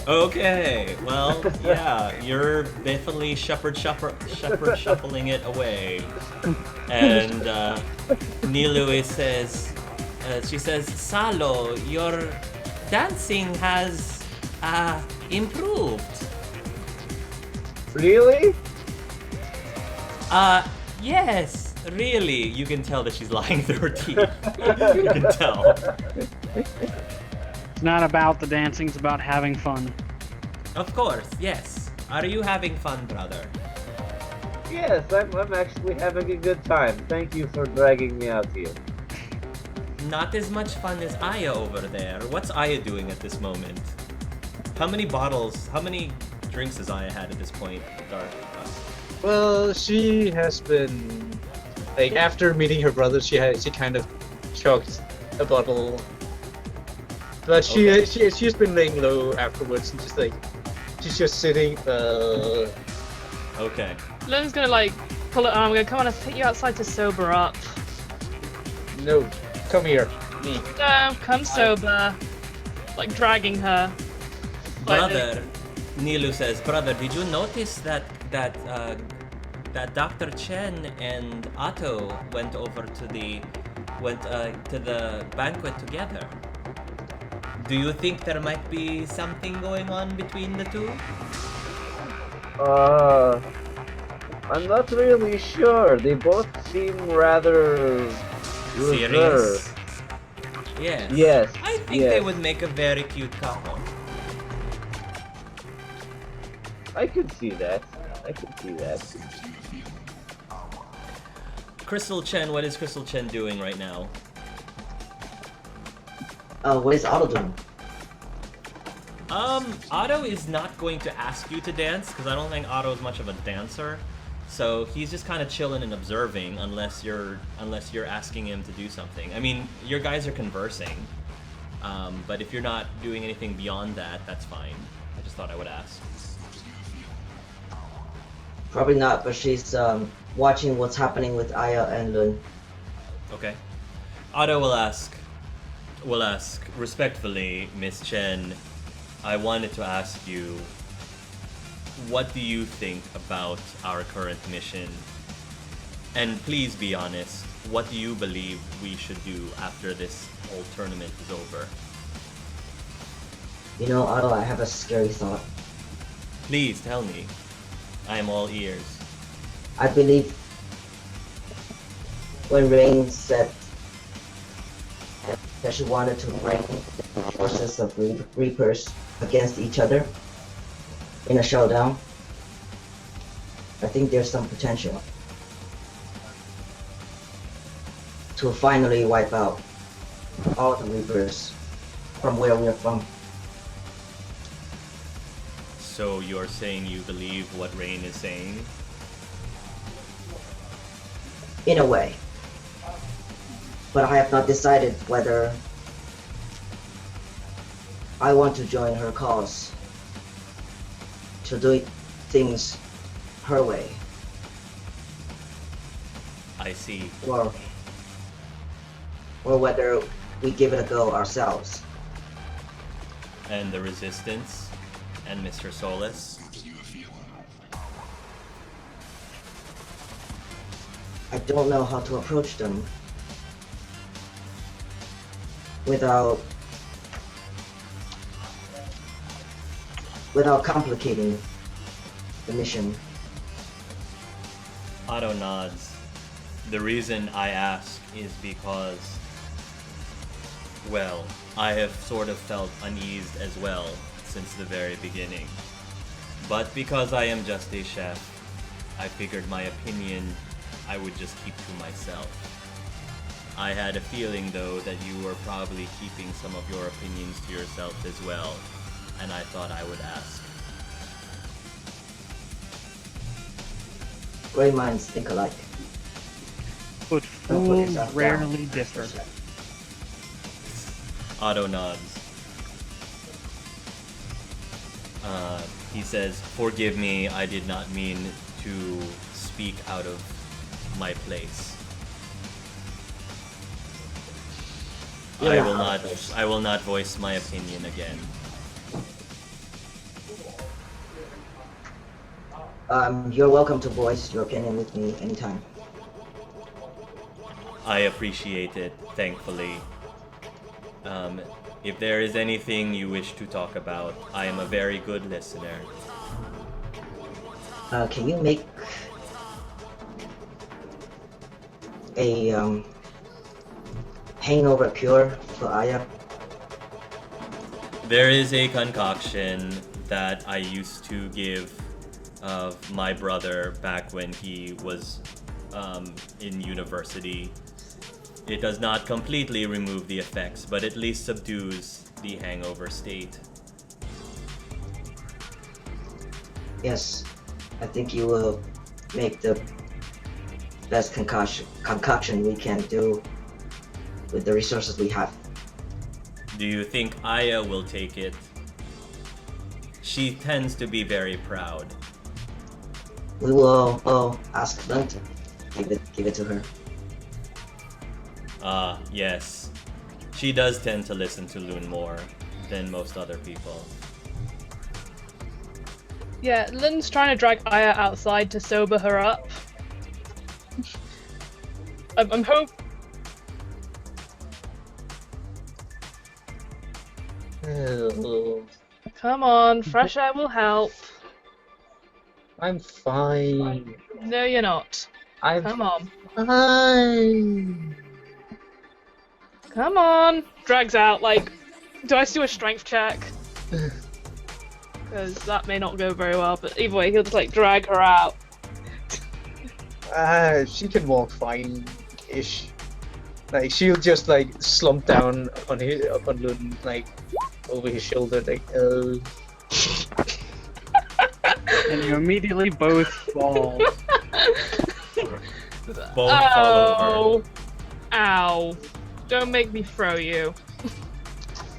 Okay, well, yeah, you're definitely shepherd shuffling it away. And Nilu says, she says, Salo, your dancing has improved. Really? Yes, really. You can tell that she's lying through her teeth. You can tell. It's not about the dancing, it's about having fun. Of course, yes. Are you having fun, brother? Yes, I'm actually having a good time. Thank you for dragging me out here. Not as much fun as Aya over there. What's Aya doing at this moment? How many drinks has Aya had at this point, Dark? Well, she has been like after meeting her brother, she kind of chugged a bottle, but she's been laying low afterwards and she's just sitting. Okay. Lynn's gonna like pull it arm and go, come on, I'll take you outside to sober up. No, come here, me. No, come sober. Like dragging her. Brother, Nilu says, brother, did you notice that Dr. Chen and Otto went to the banquet together? Do you think there might be something going on between the two? I'm not really sure. They both seem rather Serious? Yes. Yes. I think they would make a very cute couple. I could see that. Crystal Chen, what is Crystal Chen doing right now? What is Otto doing? Otto is not going to ask you to dance because I don't think Otto is much of a dancer. So he's just kind of chilling and observing unless you're asking him to do something. I mean, your guys are conversing, but if you're not doing anything beyond that, that's fine. I just thought I would ask. Probably not, but she's watching what's happening with Aya and Lun. Okay. Otto will ask respectfully, Miss Chen. I wanted to ask you, what do you think about our current mission? And please be honest, what do you believe we should do after this whole tournament is over? You know, Otto, I have a scary thought. Please tell me. I am all ears. I believe when Rain said that she wanted to bring the forces of Reapers against each other in a showdown, I think there's some potential to finally wipe out all the Reapers from where we're from. So you're saying you believe what Rain is saying? In a way. But I have not decided whether I want to join her cause to do things her way. I see. Or whether we give it a go ourselves. And the Resistance and Mr. Solus? I don't know how to approach them without complicating the mission. Otto nods. The reason I ask is because, well, I have sort of felt uneased as well since the very beginning. But because I am just a chef, I figured my opinion I would just keep to myself. I had a feeling though that you were probably keeping some of your opinions to yourself as well, and I thought I would ask. Great minds think alike. But fools rarely differ. Otto nods. He says, "Forgive me, I did not mean to speak out of my place. I will not voice my opinion again." You're welcome to voice your opinion with me anytime. I appreciate it, thankfully. If there is anything you wish to talk about, I am a very good listener. Can you make a hangover cure for Aya? There is a concoction that I used to give my brother back when he was in university. It does not completely remove the effects, but at least subdues the hangover state. Yes, I think you will make the best concoction we can do with the resources we have. Do you think Aya will take it? She tends to be very proud. We will ask them to give it to her. Yes. She does tend to listen to Loon more than most other people. Yeah, Lynn's trying to drag Aya outside to sober her up. I'm hope. Oh, Come on, fresh air will help. I'm fine. No, you're not. I'm Come on. fine. Come on. Drags out, like, do I do a strength check? Because that may not go very well, but either way, he'll just, like, drag her out. She can walk fine-ish. Like, she'll just, like, slump down on Luden, like, over his shoulder, like, oh. And you immediately both fall. Both fall over. Ow. Don't make me throw you.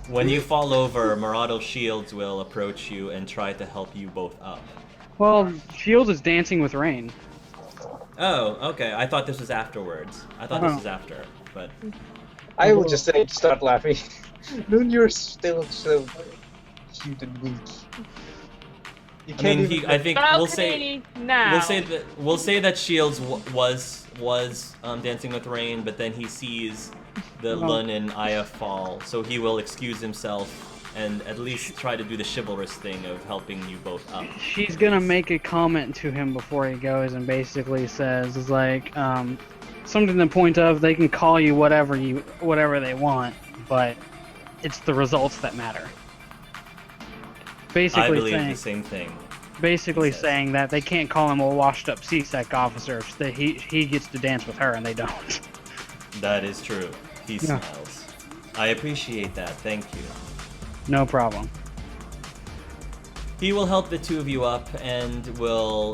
When you fall over, Murato's shields will approach you and try to help you both up. Well, Shield is dancing with rain. Oh, okay. I thought this was afterwards. I thought this was after, but I will just say, start laughing. Luden, you're still so cute and weak. You I mean, even... I think Balcony now. we'll say that Shields was dancing with rain, but then he sees the Lun and Aya fall, so he will excuse himself and at least try to do the chivalrous thing of helping you both up. She's gonna make a comment to him before he goes and basically says, is like, something to the point of, they can call you whatever they want, but it's the results that matter. Basically I believe saying, the same thing. Basically says. saying that they can't call him a washed-up CSEC officer if he gets to dance with her and they don't. That is true. He Yeah. smiles. I appreciate that. Thank you. No problem. He will help the two of you up, and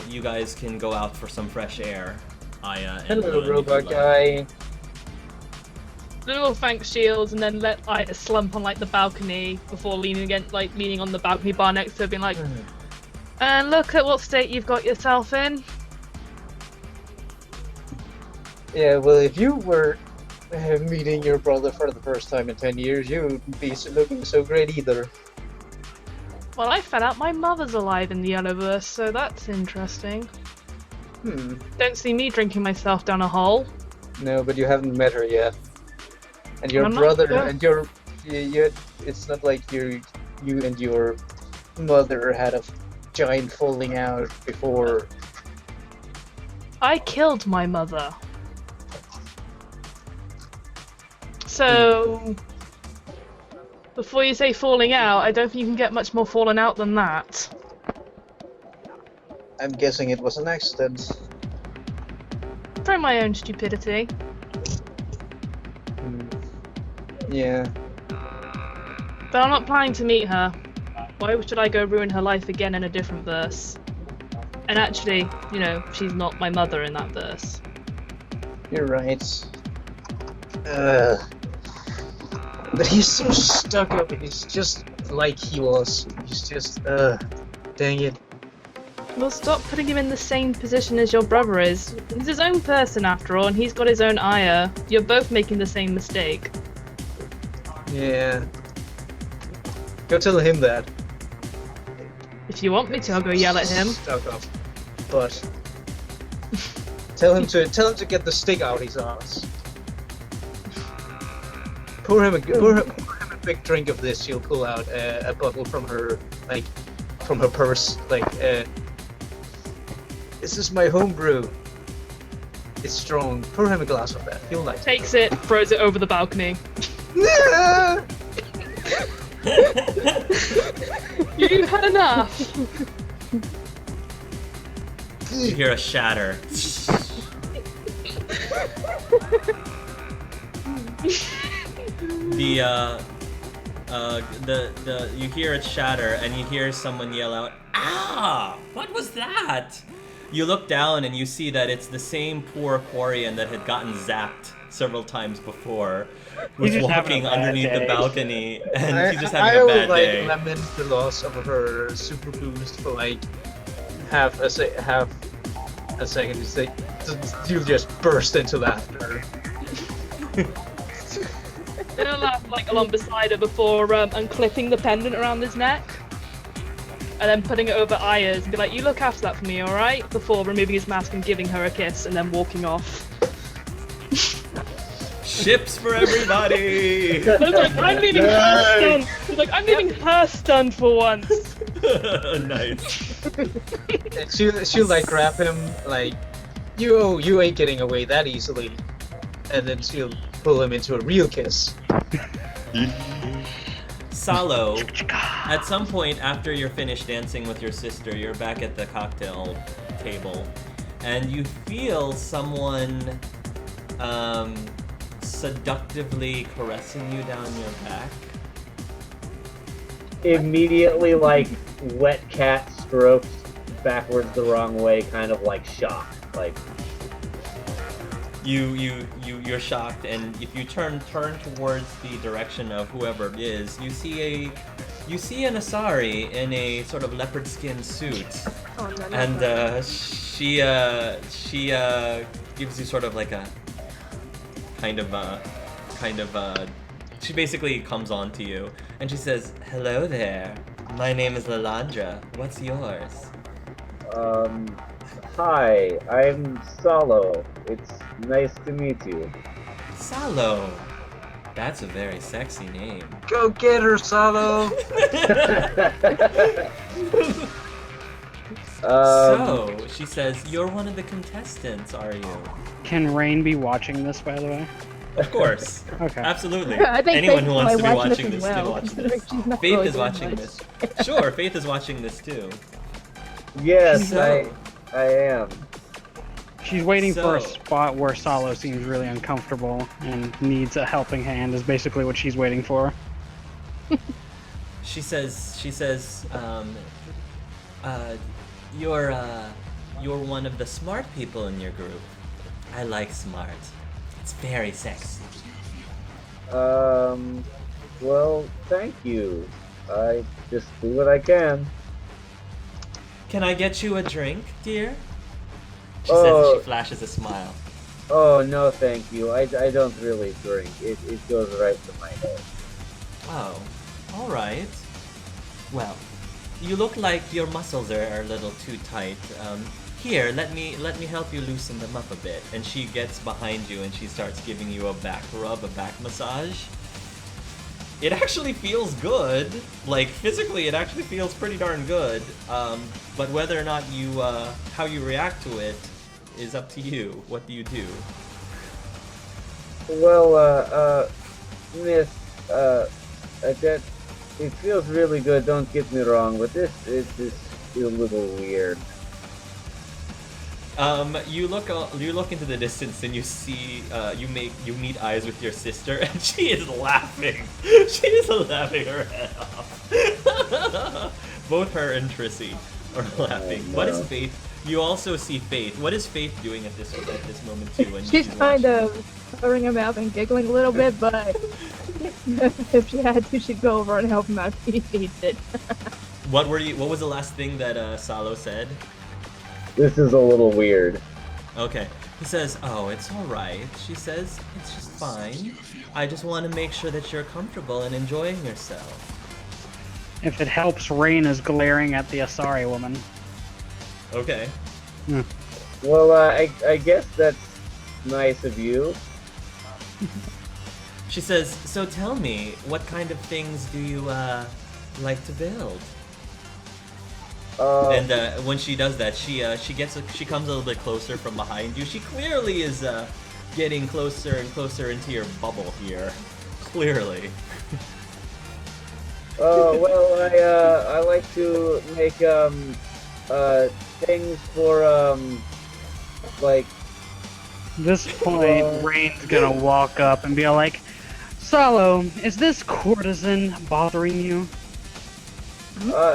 you guys can go out for some fresh air. Aya and Hello, Lun, if you robot like. guy. Lyn will thank Shields and then let Aya slump on like the balcony before leaning on the balcony bar next to her, being like, and look at what state you've got yourself in. Yeah, well, if you were meeting your brother for the first time in 10 years, you wouldn't be looking so great either. Well, I found out my mother's alive in the Yellowverse, so that's interesting. Don't see me drinking myself down a hole. No, but you haven't met her yet. And your I'm not brother sure. and it's not like you and your mother had a giant falling out before. I killed my mother. So, before you say falling out, I don't think you can get much more falling out than that. I'm guessing it was an accident. From my own stupidity. Yeah. But I'm not planning to meet her. Why should I go ruin her life again in a different verse? And actually, she's not my mother in that verse. You're right. But he's so stuck up. He's just like he was. He's just, dang it. Well, stop putting him in the same position as your brother is. He's his own person after all, and he's got his own Aya. You're both making the same mistake. Yeah. Go tell him that. If you want me to, I'll go yell at him. Stuck up. but tell him to get the stick out his ass. Pour him a big drink of this. She'll pull out a bottle from her purse. This is my homebrew. It's strong. Pour him a glass of that. He'll like it. Takes it, throws it over the balcony. You've had enough. You hear a shatter. You hear it shatter, and you hear someone yell out, "Ah! What was that?" You look down and you see that it's the same poor Quarian that had gotten zapped several times before, was just having walking a bad underneath the day. balcony, and he's just having a bad day. I lament the loss of her super boost for like half a second. It's like you just burst into laughter. And I'll laugh like along beside her before unclipping the pendant around his neck. And then putting it over Aya's and be like, you look after that for me, alright? Before removing his mask and giving her a kiss and then walking off. Ships for everybody! I was like, I'm leaving her stunned. He's like, I'm leaving her stunned for once. Nice. And she'll like grab him like, you ain't getting away that easily. And then she'll pull him into a real kiss. Salo, at some point after you're finished dancing with your sister, you're back at the cocktail table, and you feel someone seductively caressing you down your back. Immediately, like, wet cat strokes backwards the wrong way, kind of like shock. Like, You're shocked, and if you turn towards the direction of whoever it is, you see an Asari in a sort of leopard skin suit, Oh, no, no, and no. she gives you sort of like a kind of she basically comes on to you, and she says, "Hello there, my name is Lalandra. What's yours?" Hi, I'm Salo. It's nice to meet you. Salo. That's a very sexy name. Go get her, Salo! So, she says, you're one of the contestants, are you? Can Rain be watching this, by the way? Of course. Okay. Absolutely. I think Anyone Faith who wants to be might watching as this can well. watch this. She's not Faith really is doing watching much. this. Sure, Faith is watching this too. Yes, So- I am. She's waiting for a So- spot where Salo seems really uncomfortable and needs a helping hand, is basically what she's waiting for. She says, you're one of the smart people in your group. I like smart. It's very sexy. Well, thank you. I just do what I can. Can I get you a drink, dear? She Oh. says as she flashes a smile. Oh, no, thank you. I don't really drink. It goes right to my head. Oh, alright. Well, you look like your muscles are a little too tight. Here, let me help you loosen them up a bit. And she gets behind you and she starts giving you a back rub, a back massage. It actually feels good. Like, physically, it actually feels pretty darn good. But whether or not you, how you react to it is up to you. What do you do? Well, miss, that, it feels really good, don't get me wrong, but this is just a little weird. You look into the distance and you see, you meet eyes with your sister, and she is laughing. She is laughing her head off. Both her and Trissy are laughing. Oh, What no. is Faith? You also see Faith. What is Faith doing at this moment too? When She's kind watching? of covering her mouth and giggling a little bit, but if she had to, she'd go over and help him out if he needs it. What was the last thing that Salo said? This is a little weird. Okay. He says, "Oh, it's all right." She says, "It's just fine. I just want to make sure that you're comfortable and enjoying yourself." If it helps, Rain is glaring at the Asari woman. Okay. Well, I guess that's nice of you. She says, so tell me, what kind of things do you like to build? And when she does that, she comes a little bit closer from behind you. She clearly is getting closer and closer into your bubble here. Clearly. Well, I like to make things for like This point, Rain's gonna walk up and be like, Salo, is this courtesan bothering you?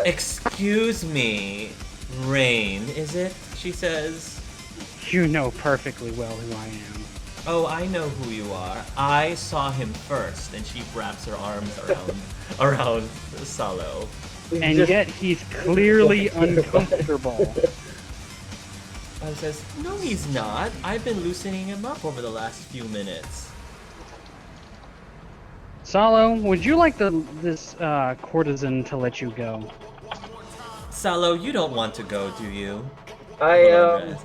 Excuse me, Rain, is it? She says. You know perfectly well who I am. Oh, I know who you are. I saw him first, and she wraps her arms around Salo. And yet he's clearly uncomfortable. I says, no, he's not. I've been loosening him up over the last few minutes. Salo, would you like this courtesan to let you go? Salo, you don't want to go, do you? I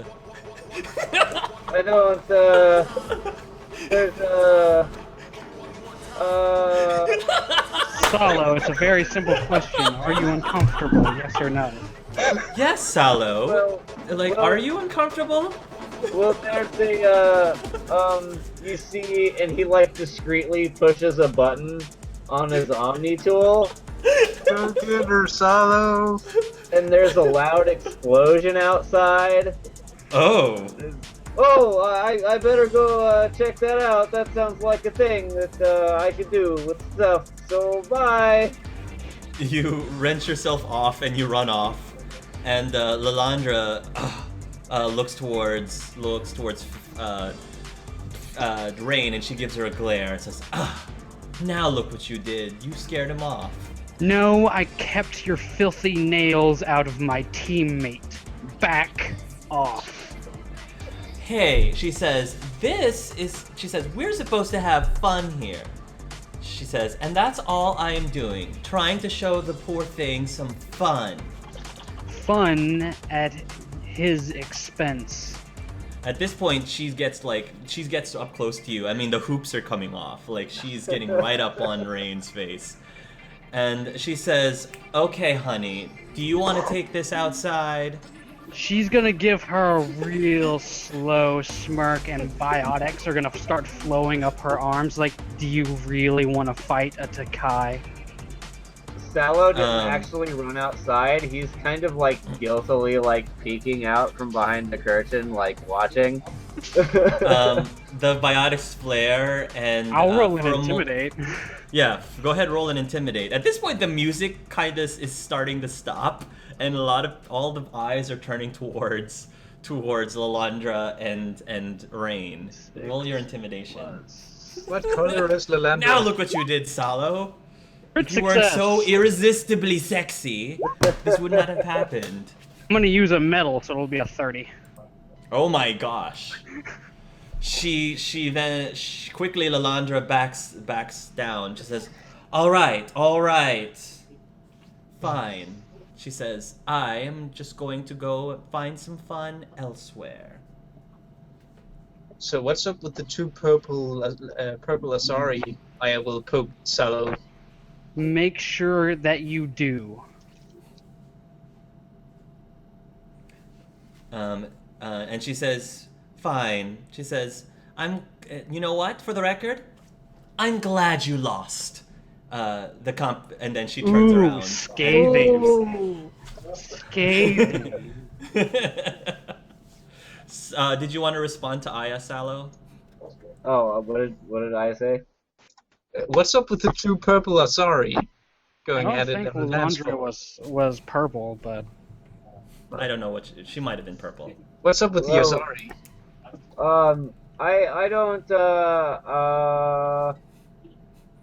don't there's Salo, it's a very simple question. Are you uncomfortable, yes or no? Yes, Salo. well, Are you uncomfortable? well, there's a you see, and he like discreetly pushes a button on his Omni tool, Don't get her, Salo. and there's a loud explosion outside. Oh. Oh, I better go check that out. That sounds like a thing that I could do with stuff. So bye. You wrench yourself off and you run off, and Lalandra looks towards Rain, and she gives her a glare and says, now look what you did. You scared him off. No, I kept your filthy nails out of my teammate. Back off. Hey, she says, we're supposed to have fun here. She says, and that's all I am doing, trying to show the poor thing some fun. Fun at his expense. At this point, she gets up close to you. I mean, the hoops are coming off. Like, she's getting right up on Rain's face. And she says, okay, honey, do you want to take this outside? She's gonna give her a real slow smirk, and biotics are gonna start flowing up her arms. Like, do you really want to fight a Takai? Salo doesn't actually run outside. He's kind of like guiltily like peeking out from behind the curtain, like watching. The biotics flare, and I'll roll an intimidate. Yeah, go ahead, roll an intimidate. At this point, the music kind of is starting to stop, and all the eyes are turning towards Lalandra and Rain. Roll your intimidation. What color is Lalandra? Now look what you did, Salo. Crit If you weren't success. so irresistibly sexy, this would not have happened. I'm gonna use a medal, so it'll be a 30. Oh my gosh. She quickly, Lalandra backs down. She says, all right, fine. She says, I am just going to go find some fun elsewhere. So what's up with the two purple Asari? I will poke Salo. Make sure that you do. And she says, fine. She says, you know what, for the record, I'm glad you lost. And then she turns around. Scathing. Scathing. Did you want to respond to Aya, Salo? Oh, what did I say? What's up with the two purple Asari I going don't at it think on the dance Lalandra floor? was purple, but I don't know what she might have been purple. What's up with the Well, Asari? I don't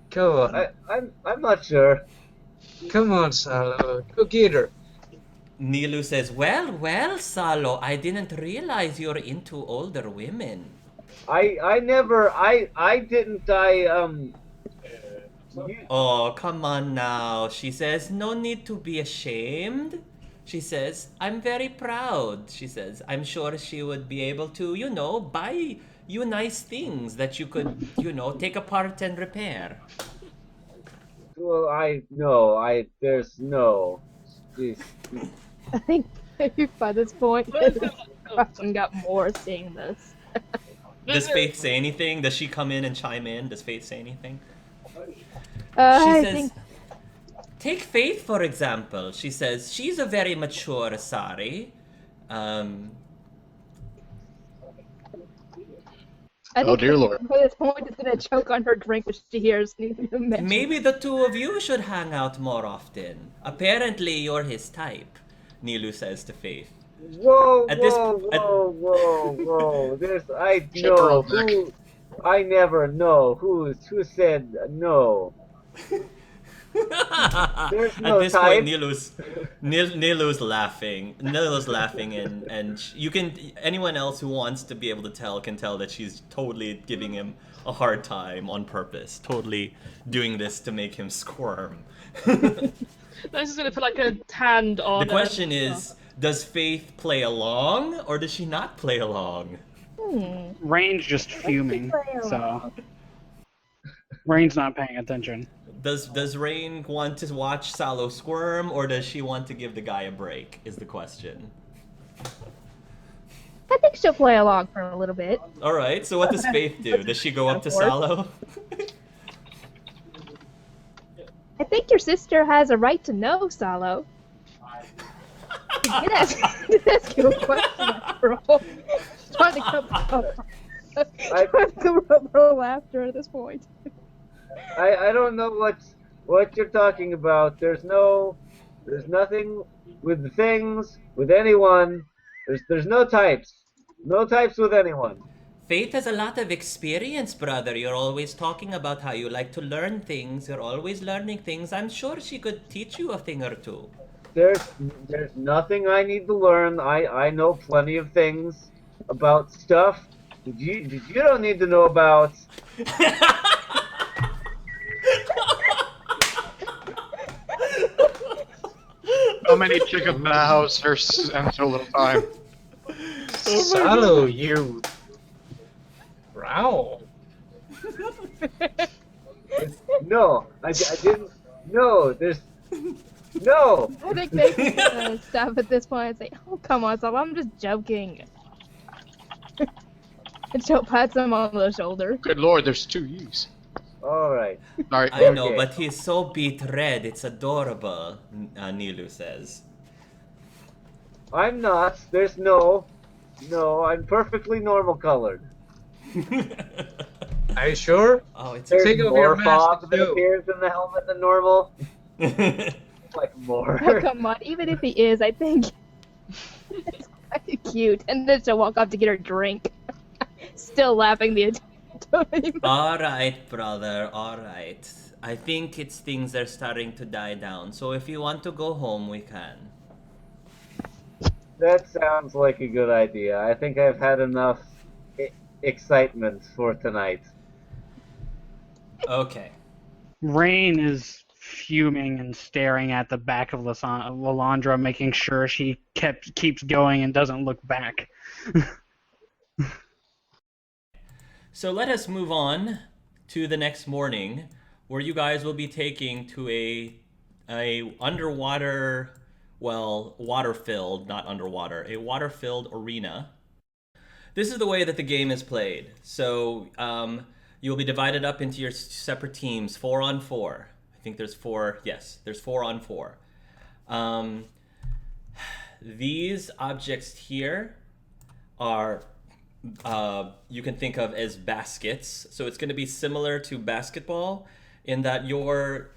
Go on. I'm not sure. Come on, Salo. Go get her. Nilu says, well, Salo, I didn't realize you're into older women. I didn't Oh, come on now. She says, no need to be ashamed. She says, I'm very proud. She says, I'm sure she would be able to, buy you nice things that you could, take apart and repair. Well, there's no. This, I think by this point, his question got more seeing this. Does Faith say anything? Does she come in and chime in? Does Faith say anything? She I says, think take Faith, for example. She says, she's a very mature Sari. Oh, dear Lord. By this point, it's gonna choke on her drink when she hears you mention. Maybe the two of you should hang out more often. Apparently, you're his type, Nilu says to Faith. whoa, At this- whoa, at- whoa. I Shut her know own back. who. I never know who said no. There's no At this type. point, Nilu's laughing. Nilu's laughing, and you can. Anyone else who wants to be able to tell can tell that she's totally giving him a hard time on purpose. Totally doing this to make him squirm. This is gonna put like a hand on. The question is, does Faith play along or does she not play along? Rain's just fuming, so Rain's not paying attention. Does Rain want to watch Salo squirm or does she want to give the guy a break? Is the question. I think she'll play along for a little bit. All right. So what does Faith do? Does she go up to Salo? I think your sister has a right to know, Salo. Did ask you a question after all. Trying to cover up her laughter at this point. I don't know what you're talking about. There's nothing with the things, with anyone. There's no types. No types with anyone. Faith has a lot of experience, brother. You're always talking about how you like to learn things. You're always learning things. I'm sure she could teach you a thing or two. There's nothing I need to learn. I know plenty of things about stuff. You don't need to know about. So many chickens in the house, there's and so little time. Salo, you. Wow. No, I didn't. No, there's. No. I think they can stop at this point and say, "Oh, come on, Salo, I'm just joking." And she'll pat him on the shoulder. Good Lord, there's 2 E's. All right. Sorry. I know, Okay. but he's so beat red. It's adorable, Nilu says. I'm not. There's no. I'm perfectly normal colored. Are you sure? Oh, it's There's Take off more your mask fog that too. appears in the helmet than normal. Like more. Oh, come on, even if he is, I think it's quite cute. And then she'll walk up to get her drink, still laughing the entire time. All right, brother. All right. I think it's things are starting to die down. So if you want to go home, we can. That sounds like a good idea. I think I've had enough excitement for tonight. Okay. Rain is fuming and staring at the back of Lalandra, making sure she keeps going and doesn't look back. So let us move on to the next morning, where you guys will be taking to a underwater, well, water-filled, not underwater, a water-filled arena. This is the way that the game is played. So you'll be divided up into your separate teams, 4-on-4. I think there's 4. Yes, there's 4-on-4. These objects here are you can think of as baskets. So it's going to be similar to basketball in that your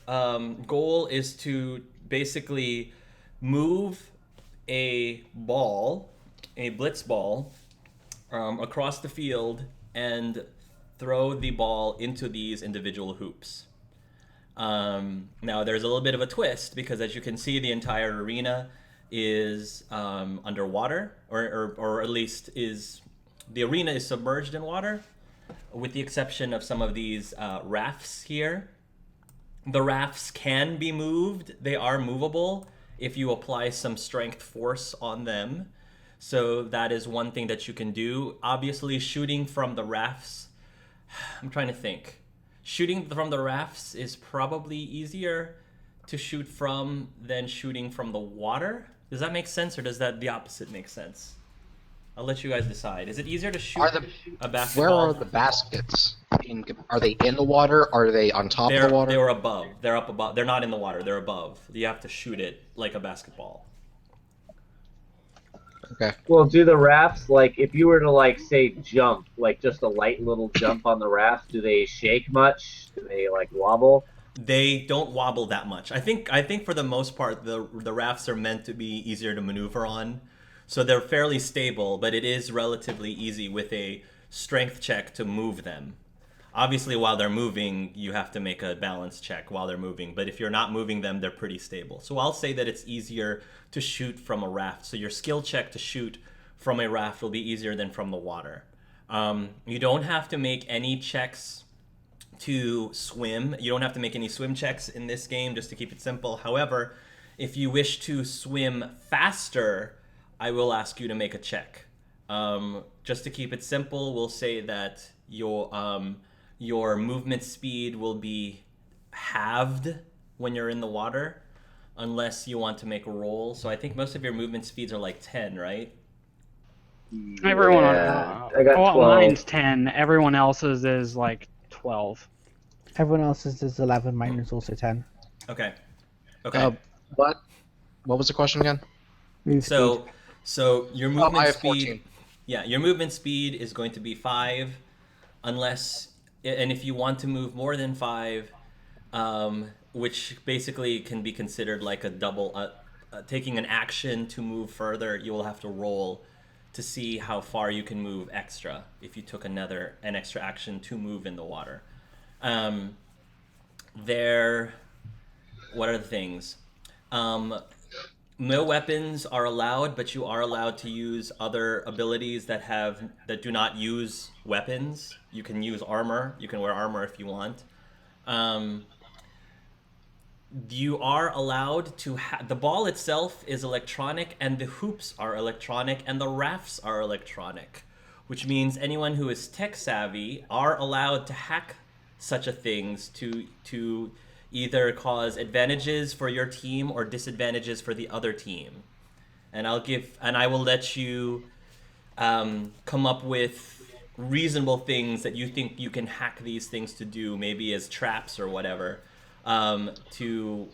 goal is to basically move a ball, a blitz ball, across the field and throw the ball into these individual hoops. Now there's a little bit of a twist because as you can see, the entire arena is underwater, or at least the arena is submerged in water, with the exception of some of these rafts here. The rafts can be moved. They are movable if you apply some strength force on them. So that is one thing that you can do. Obviously, shooting from the rafts, I'm trying to think. Shooting from the rafts is probably easier to shoot from than shooting from the water. Does that make sense, or does that the opposite make sense? I'll let you guys decide. Is it easier to shoot a Where basketball? are the baskets? Are they in the water? Are they on top of the water? They're above. They're up above. They're not in the water. They're above. You have to shoot it like a basketball. Okay. Well, do the rafts, like, if you were to, like, say, jump, like, just a light little jump on the raft, do they shake much? Do they, like, wobble? They don't wobble that much. I think for the most part the rafts are meant to be easier to maneuver on. So they're fairly stable, but it is relatively easy with a strength check to move them. Obviously, while they're moving, you have to make a balance check while they're moving. But if you're not moving them, they're pretty stable. So I'll say that it's easier to shoot from a raft. So your skill check to shoot from a raft will be easier than from the water. You don't have to make any checks to swim. You don't have to make any swim checks in this game, just to keep it simple. However, if you wish to swim faster, I will ask you to make a check. Just to keep it simple, we'll say that your movement speed will be halved when you're in the water, unless you want to make a roll. So I think most of your movement speeds are like 10, right? Everyone Yeah, I got 12. mine's 10. Everyone else's is like 12. Everyone else's is 11. Mine is also 10. Okay. Okay. What was the question again? Move speed. So your movement I have speed. 14. Yeah, your movement speed is going to be 5, and if you want to move more than 5, which basically can be considered like a double, taking an action to move further, you will have to roll to see how far you can move extra if you took an extra action to move in the water. What are the things? No weapons are allowed, but you are allowed to use other abilities that do not use weapons. You can use armor. You can wear armor if you want. You are allowed to the ball itself is electronic, and the hoops are electronic, and the rafts are electronic, which means anyone who is tech savvy are allowed to hack such a things to either cause advantages for your team or disadvantages for the other team. And I will let you come up with reasonable things that you think you can hack these things to do, maybe as traps or whatever, to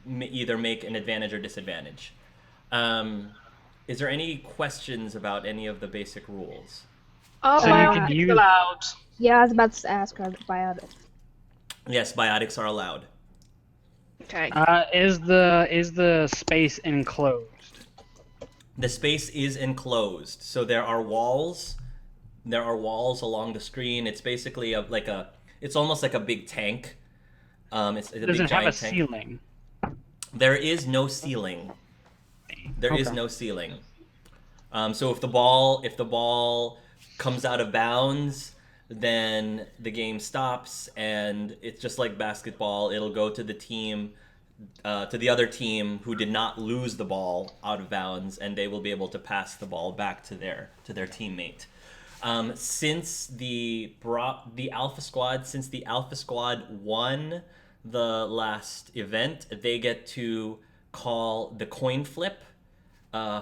either make an advantage or disadvantage. Is there any questions about any of the basic rules? Are So you can biotics use- allowed? Yeah, I was about to ask her biotics. Yes, biotics are allowed. Okay. Is the space enclosed? The space is enclosed, so there are walls. There are walls along the screen. It's basically it's almost like a big tank. It's a Does big it have giant a tank. ceiling? There is no ceiling. There is Okay. no ceiling. So if the ball comes out of bounds, then the game stops, and it's just like basketball. It'll go to the other team who did not lose the ball out of bounds, and they will be able to pass the ball back to their teammate. Since the Alpha Squad won the last event, they get to call the coin flip.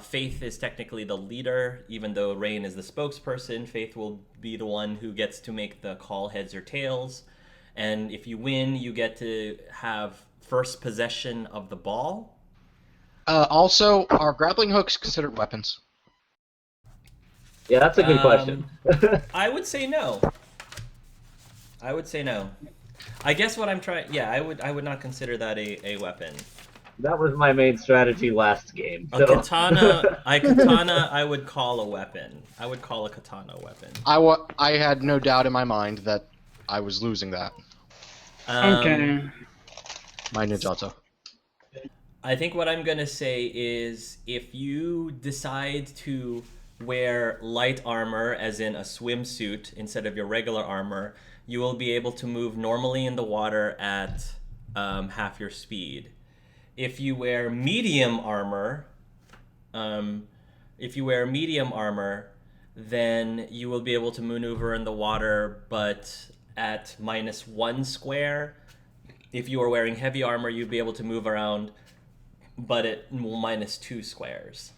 Faith is technically the leader, even though Rain is the spokesperson. Faith will be the one who gets to make the call heads or tails. And if you win, you get to have first possession of the ball. Also, are grappling hooks considered weapons? Yeah, that's a good question. I would say no. I guess what I'm trying... Yeah, I would not consider that a weapon. That was my main strategy last game. A So. katana, I would call a weapon. I would call a katana a weapon. I had no doubt in my mind that I was losing that. Okay. My Ninjato. I think what I'm gonna say is if you decide to wear light armor, as in a swimsuit, instead of your regular armor, you will be able to move normally in the water at half your speed. if you wear medium armor, then you will be able to maneuver in the water, but at -1 square. If you are wearing heavy armor, you'd be able to move around, but at -2 squares.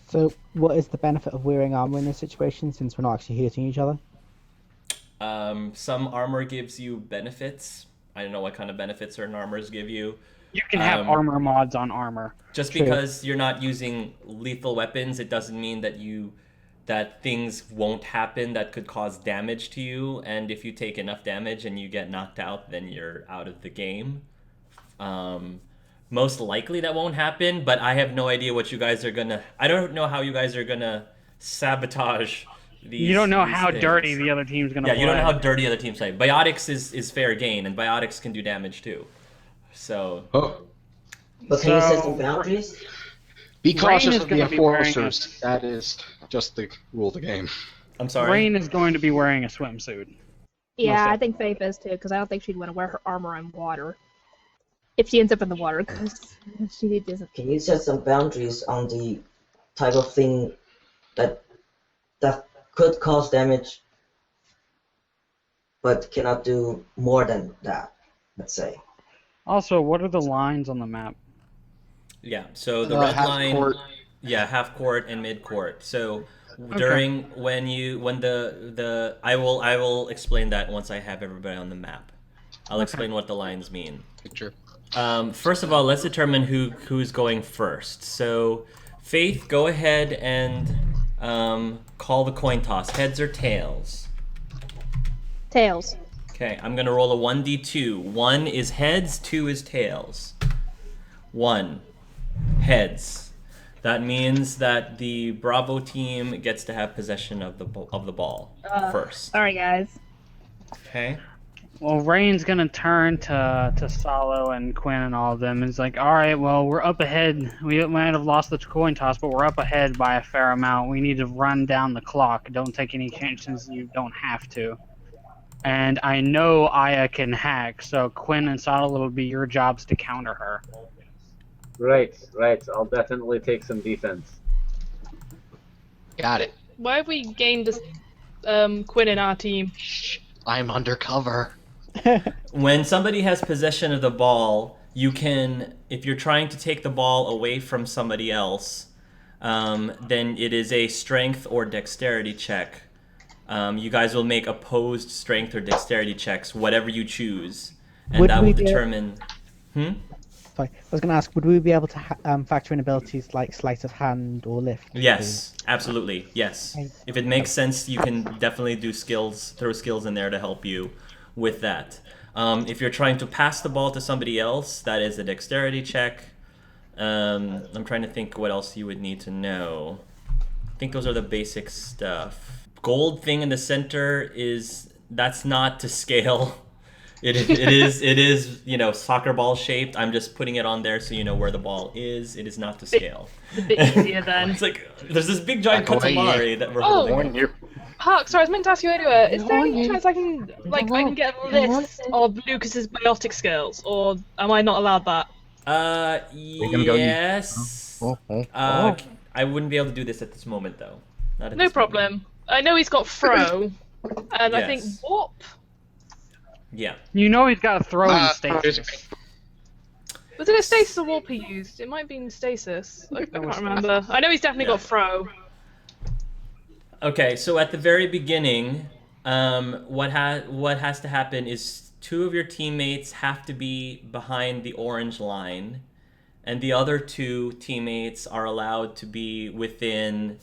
So, what is the benefit of wearing armor in this situation since we're not actually hurting each other? Some armor gives you benefits. I don't know what kind of benefits certain armors give you. You can have armor mods on armor. Just True. because you're not using lethal weapons, it doesn't mean that things won't happen that could cause damage to you. And if you take enough damage and you get knocked out, then you're out of the game. Most likely that won't happen, but I have no idea what you guys are gonna. I don't know how you guys are gonna sabotage these. You don't know these how things. dirty the other team's gonna play. Yeah, you don't know how dirty other teams play. Biotics is fair game, and biotics can do damage too. So. Oh, But can you set So- some boundaries? be Rain cautious is of the gonna be wearing enforcers. That is just the rule of the game. I'm sorry. Rain is going to be wearing a swimsuit. Yeah, Most I think Faith is too, because I don't think she'd want to wear her armor in water. If she ends up in the water, because she doesn't. Can you set some boundaries on the type of thing that could cause damage, but cannot do more than that? Let's say. Also, what are the lines on the map? Yeah. So the red half line. court. Yeah, half court and mid court. So during when the I will explain that once I have everybody on the map. I'll explain what the lines mean. Picture. First of all, let's determine who's going first. So, Faith, go ahead and call the coin toss. Heads or tails? Tails. Okay, I'm gonna roll a 1d2. 1 is heads, 2 is tails. 1, heads. That means that the Bravo team gets to have possession of the ball first. Sorry, guys. Okay. Well, Rain's gonna turn to Salo and Quinn and all of them. And it's like, all right, well, we're up ahead. We might have lost the coin toss, but we're up ahead by a fair amount. We need to run down the clock. Don't take any chances you don't have to. And I know Aya can hack, so Quinn and Salo, it'll be your jobs to counter her. Right. I'll definitely take some defense. Got it. Why have we gained this Quinn in our team? I'm undercover. When somebody has possession of the ball, you can, if you're trying to take the ball away from somebody else, then it is a strength or dexterity check. You guys will make opposed strength or dexterity checks, whatever you choose, and Would that we will be- determine. Sorry, I was going to ask, would we be able to factor in abilities like sleight of hand or lift? Yes, absolutely. Yes. If it makes sense, you can definitely do skills, throw skills in there to help you with that. If you're trying to pass the ball to somebody else, that is a dexterity check. I'm trying to think what else you would need to know. I think those are the basic stuff. Gold thing in the center that's not to scale. It is, soccer ball shaped. I'm just putting it on there so you know where the ball is. It is not to scale. It's a bit easier then. It's like there's this big giant Like, Katamari that we're Oh. holding. Here. Hark, sorry, I was meant to ask you earlier. Is there any chance I can get a list of Lucas's biotic skills, or am I not allowed that? gonna go Yes. Oh. I wouldn't be able to do this at this moment though. Not at No this problem. moment. I know he's got throw, and I think Yes. warp. Yeah. You know he's got a throw in there's stasis. Was it a stasis or warp he used? It might be in stasis. I can't remember. I know he's definitely got throw. Okay, so at the very beginning, what has to happen is 2 of your teammates have to be behind the orange line, and the other 2 teammates are allowed to be within,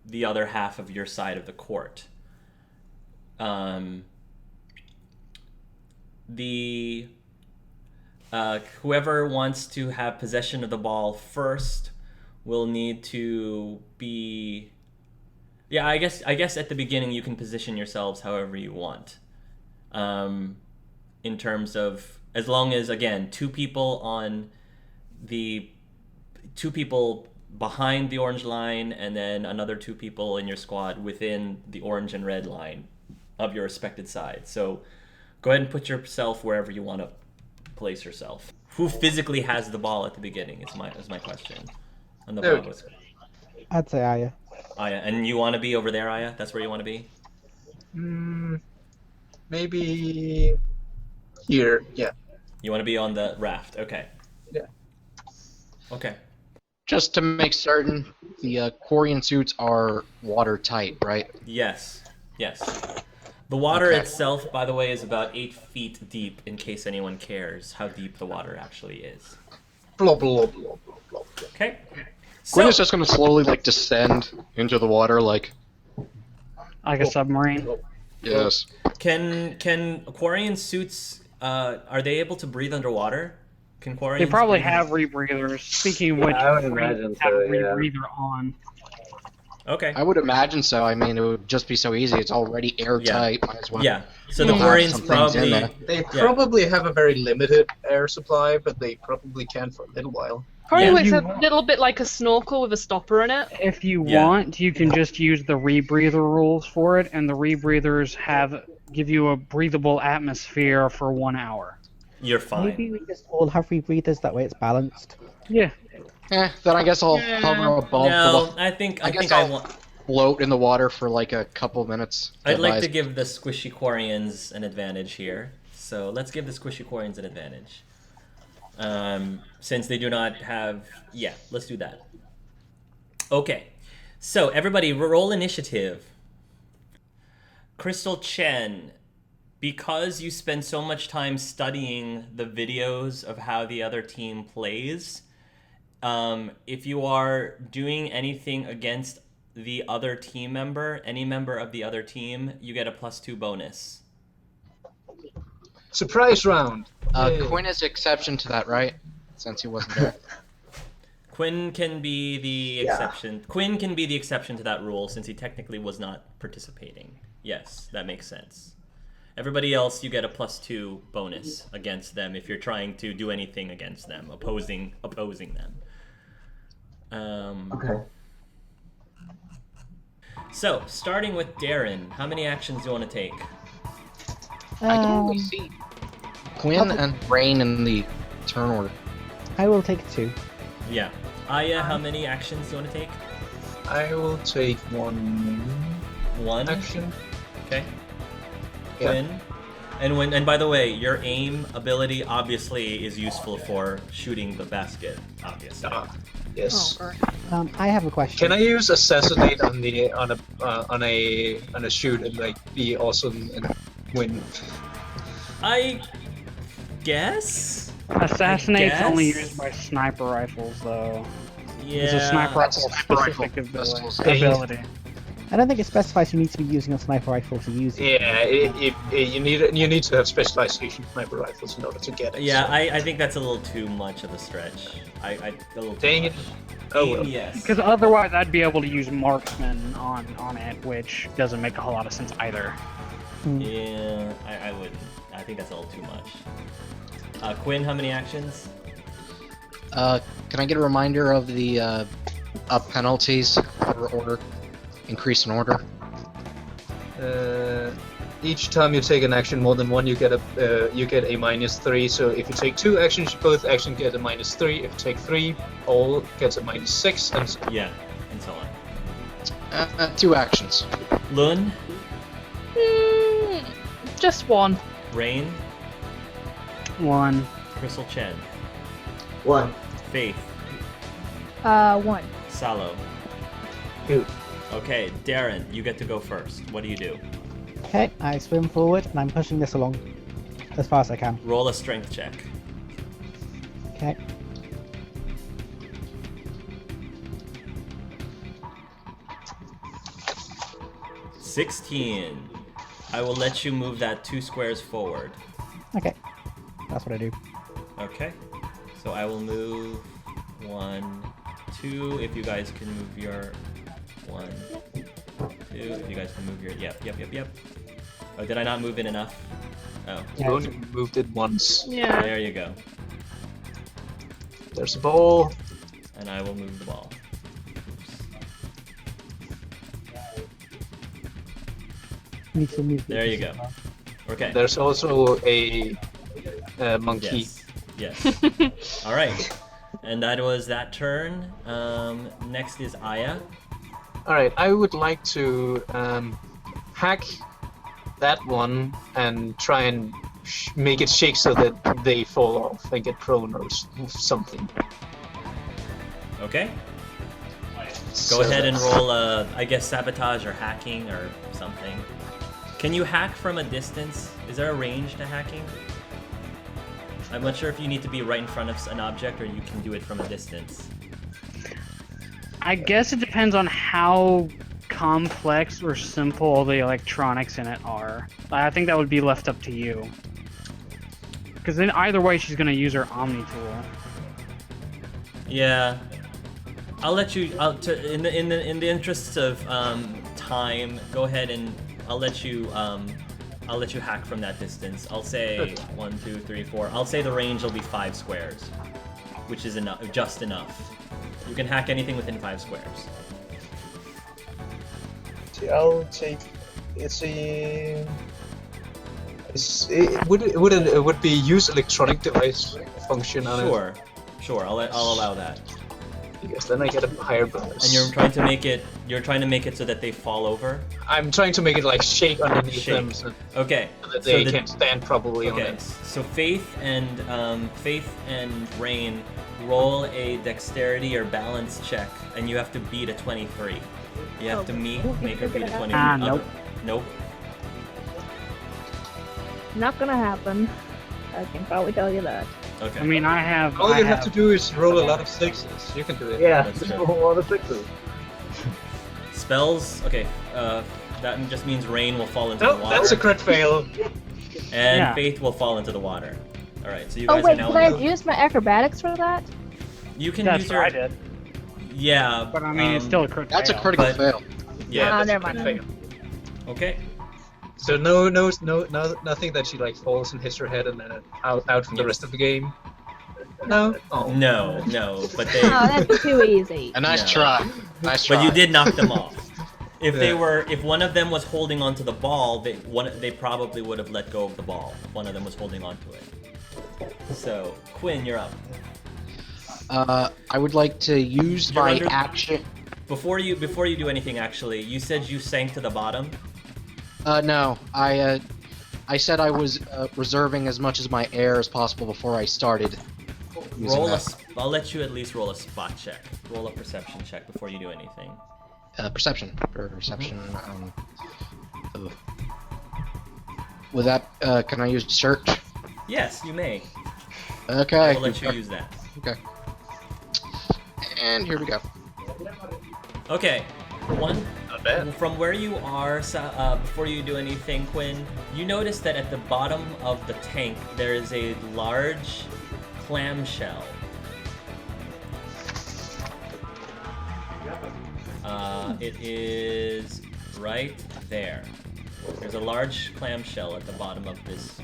the other half of your side of the court. Whoever wants to have possession of the ball first will need to be. Yeah, I guess at the beginning you can position yourselves however you want. In terms of, as long as, again, 2 people behind the orange line, and then another 2 people in your squad within the orange and red line of your respected side. So go ahead and put yourself wherever you want to place yourself. Who physically has the ball at the beginning is my question. On the Okay. ball was I'd say Aya. Aya, and you want to be over there, Aya? That's where you want to be. Maybe here. Yeah. You want to be on the raft. Okay. Yeah. Okay. Just to make certain, the Quarian suits are watertight, right? Yes. Yes. The water Okay. itself, by the way, is about 8 feet deep. In case anyone cares how deep the water actually is. Blah blah blah blah blah. Okay. Gwyn So, is just going to slowly like descend into the water, like Like a submarine. yes. can Quarian suits are they able to breathe underwater? Can Quarians They probably breathe- have rebreathers. Speaking of which, I would Quarians imagine have so, a yeah. rebreather on. Okay. I would imagine so. I mean, it would just be so easy. It's already airtight. Might as well. Yeah. So the have Quarians some things in probably there. They Yeah. probably have a very limited air supply, but they probably can for a little while. Probably Yeah. looks You a want- little bit like a snorkel with a stopper in it. If you Yeah. want, you can just use the rebreather rules for it, and the rebreathers give you a breathable atmosphere for 1 hour. you're fine. Maybe we just all have rebreathers, that way it's balanced. Yeah. Then I guess I'll Yeah. hover above No, the I think I I guess think I I'll- want. float in the water for like a couple minutes. I'd like advise. to give the squishy Quarians an advantage here. So let's give the squishy Quarians an advantage. Since they do not have... Yeah, let's do that. Okay. So, everybody, roll initiative. Crystal Chen, because you spend so much time studying the videos of how the other team plays, if you are doing anything against the other team member, any member of the other team, you get a +2 bonus. Surprise round. Yay. Quinn is exception to that, right? Since he wasn't there. Quinn can be the exception. Quinn can be the exception to that rule since he technically was not participating. Yes, that makes sense. Everybody else, you get a +2 bonus against them if you're trying to do anything against them, opposing them. Okay. So, starting with Darren, how many actions do you want to take? I can only see Quinn and Rain in the turn order. I will take 2. Yeah. Aya, how many actions do you want to take? I will take one 1. action. Okay. Yeah. Quinn. And by the way, your aim ability obviously is useful for shooting the basket, obviously. Yes. I have a question. Can I use assassinate on a shoot and like be awesome and win? I guess. Assassinate's only guess? used by sniper rifles, though. Yeah. It's a sniper That's rifle a sniper rifle. specific Pistols. ability. I don't think it specifies you need to be using a sniper rifle to use it. Yeah, you need to have specialization sniper rifles in order to get it. Yeah, so. I think that's a little too much of a stretch. A little too Dang it. much. Oh Aim, well. yes. Because otherwise, I'd be able to use marksman on it, which doesn't make a whole lot of sense either. Yeah, I wouldn't. I think that's a little too much. Quinn, how many actions? Can I get a reminder of the up penalties for order? Increase in order? Each time you take an action more than one, you get a -3. So if you take 2 actions, both actions get a -3. If you take 3, all gets a -6, and so Yeah, and so on. 2 actions. Lun, Just one. Rain, 1. Crystal Chen, 1, Faith, 1. Salo. 2. Okay, Darren, you get to go first. What do you do? Okay, I swim forward and I'm pushing this along as far as I can. Roll a strength check. Okay. $16. I will let you move that 2 squares forward. Okay. That's what I do. Okay. So I will move 1, 2. If you guys can move your 1, 2. If you guys can move your yep. Oh, did I not move it enough? Oh, you only moved it once. Yeah. there you go. There's a ball. And I will move the ball. Need to move There you go. Okay. There's also a monkey. Yes. Yes. All right. And that was that turn. Next is Aya. Alright, I would like to hack that one and try and make it shake so that they fall off and get prone or something. Okay. So Go ahead and that's- roll, I guess, sabotage or hacking or something. Can you hack from a distance? Is there a range to hacking? I'm not sure if you need to be right in front of an object or you can do it from a distance. I guess it depends on how complex or simple the electronics in it are. I think that would be left up to you. Because then either way, she's gonna use her Omni tool. Yeah. I'll let you. In the interests of time, go ahead and I'll let you hack from that distance. I'll say 1, 2, 3, 4. I'll say the range will be 5 squares, which is enough, just enough. You can hack anything within 5 squares. I'll take. Would be use electronic device function on it? Sure. I'll allow that. Because then I get a higher bonus. And you're trying to make it so that they fall over. I'm trying to make it like shake underneath them so Okay. that they can stand properly on Okay. it. So Faith and Rain roll a dexterity or balance check, and you have to beat a 23. You have to make her beat a 23. Nope. Nope. Not gonna happen. I can probably tell you that. Okay. I mean, I have. All I you have to do is roll a lot of 6s. You can do it. Yeah, That's just true. roll all the 6s. Spells. Okay. That just means Rain will fall into No, the water. that's a crit fail. And Yeah. Faith will fall into the water. All right. So you Oh guys wait, are now. can I use my acrobatics for that? You can That's use what your. I did. Yeah. But I mean, it's still a crit That's a fail. critical But- fail. Yeah. Oh, that's a never crit mind. fail. Okay. So no, nothing that she like falls and hits her head and then out for the rest of the game. No. Oh. No. But they. Oh, that's too easy. A nice No. try. Nice try. But you did knock them off. If Yeah. if one of them was holding onto the ball, they probably would have let go of the ball. If one of them was holding onto it. So Quinn, you're up. I would like to use You're my under- action. Before you do anything, actually, you said you sank to the bottom. No, I said I was reserving as much as my air as possible before I started. using Roll that. I'll let you at least roll a spot check. Roll a perception check before you do anything. Perception. Ugh. With that, can I use search? Yes, you may. Okay. I will let you use that. Okay. And here we go. Okay. One. Not bad. From where you are, before you do anything, Quinn, you notice that at the bottom of the tank there is a large clamshell. It is right there. There's a large clamshell at the bottom of this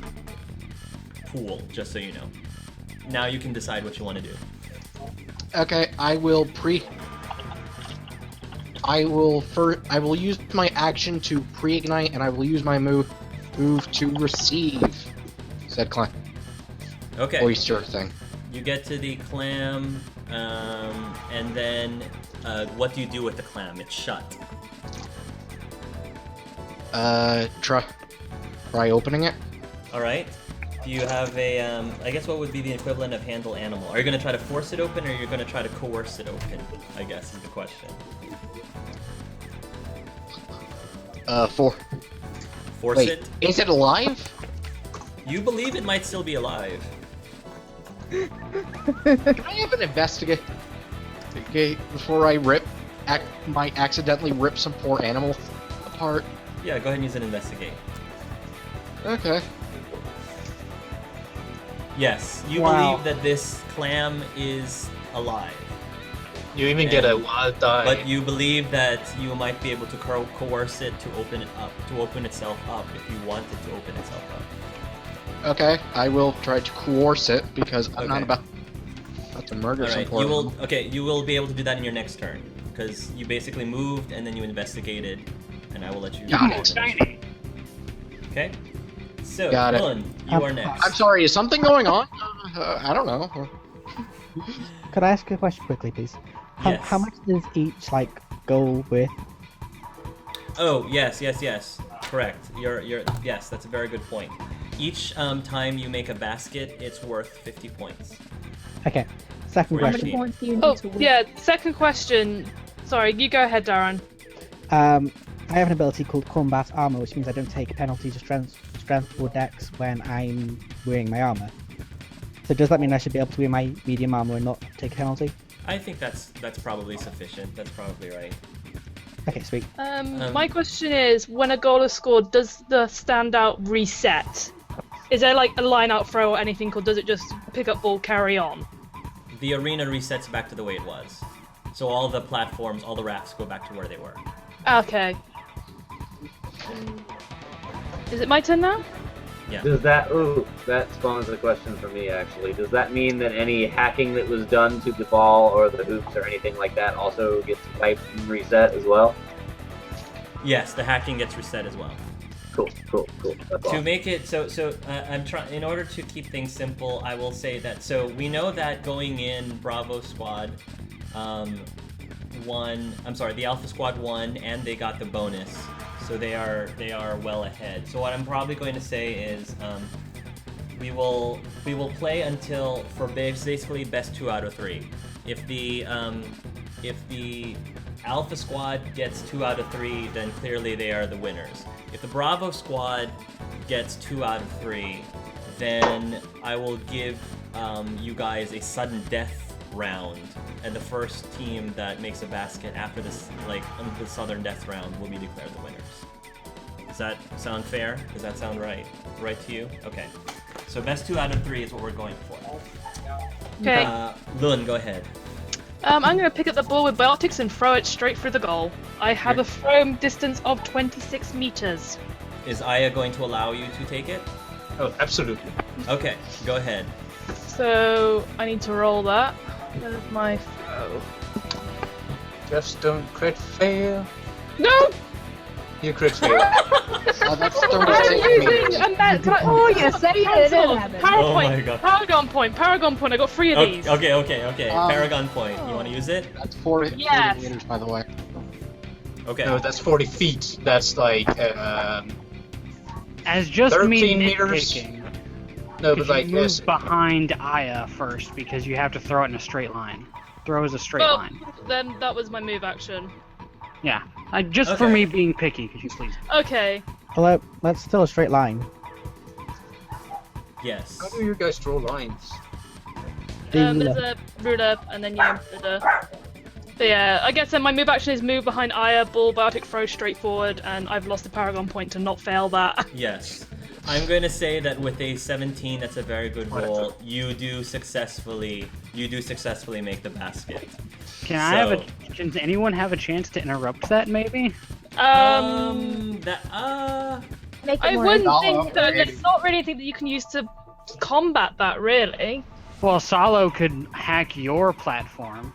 pool, just so you know. Now you can decide what you want to do. Okay, I will use my action to pre-ignite, and I will use my move to receive said clam Okay. oyster thing. You get to the clam, and then what do you do with the clam? It's shut. Try opening it. All right. Do you have a? I guess what would be the equivalent of handle animal? Are you going to try to force it open, or you're going to try to coerce it open? I guess is the question. 4. Force Wait, it. is it alive? You believe it might still be alive. Can I have an investigate? Okay, before I might accidentally rip some poor animal apart. Yeah, go ahead and use an investigate. Okay. Yes, you Wow. believe that this clam is alive. You even get a wild die. But you believe that you might be able to coerce it to open it up, to open itself up if you want it to open itself up. Okay, I will try to coerce it because I'm not Okay. about to murder some Alright, poor animal. you will be able to do that in your next turn. Because you basically moved and then you investigated, and I will let you Got roll it. initiative. Okay? So, Got it. Dylan, you are next. I'm sorry, is something going on? I don't know. Could I ask a question quickly, please? How, Yes. how much is each goal worth? Oh, yes. Correct. Yes, that's a very good point. Each time you make a basket, it's worth 50 points. Okay. Second For your How many team. question. points do you need Oh, to win? yeah, second question. Sorry, you go ahead, Darren. I have an ability called Combat Armor, which means I don't take a penalty to strength or dex when I'm wearing my armor. So does that mean I should be able to wear my medium armor and not take a penalty? I think that's probably sufficient. That's probably right. Okay, sweet. My question is, when a goal is scored, does the standout reset? Is there like a line out throw or anything, or does it just pick up ball, carry on? The arena resets back to the way it was. So all the platforms, all the rafts go back to where they were. Okay. Is it my turn now? Yeah. Does that spawns a question for me actually. Does that mean that any hacking that was done to the ball or the hoops or anything like that also gets wiped and reset as well? Yes, the hacking gets reset as well. Cool. That's To awesome. make it I'm trying. In order to keep things simple, I will say that. So we know that going in, Bravo Squad, won. I'm sorry, the Alpha Squad won, and they got the bonus. So they are well ahead. So what I'm probably going to say is, we will play until for basically best 2 out of 3. If the Alpha Squad gets 2 out of 3, then clearly they are the winners. If the Bravo Squad gets 2 out of 3, then I will give you guys a sudden death round, and the first team that makes a basket after this, the Southern Death round, will be declared the winners. Does that sound fair? Does that sound right? Right to you? Okay. So best 2 out of 3 is what we're going for. Okay. Lun, go ahead. I'm going to pick up the ball with biotics and throw it straight through the goal. I have a throw distance of 26 meters. Is Aya going to allow you to take it? Oh, absolutely. Okay, go ahead. So I need to roll that. There's my throw. Just don't crit fail. No! You crit fail. Oh, that's I'm 36 meters. using a med. Oh, you said it didn't happen. Oh my God. Paragon point. I got 3 of these. Okay. Paragon point. You want to use it? That's 40 Yes. meters, by the way. Okay. No, that's 40 feet. That's like, As just 13 me meters. nitpicking, no, could but like, you move yes. behind Aya first because you have to throw it in a straight line. Throw is a straight Well, line. then that was my move action. Yeah, just for Okay. me being picky, could you please? Okay. Although that's still a straight line. Yes. How do you guys draw lines? There's a ruler, and then But yeah, I guess then my move action is move behind Aya, ball, biotic throw straight forward, and I've lost a Paragon point to not fail that. Yes. I'm going to say that with a 17, that's a very good roll. You do successfully make the basket. Can I have Does anyone have a chance to interrupt that, maybe? That Make it I more wouldn't Oh, think that okay. there's not really anything that you can use to combat that, really. Well, Salo could hack your platform.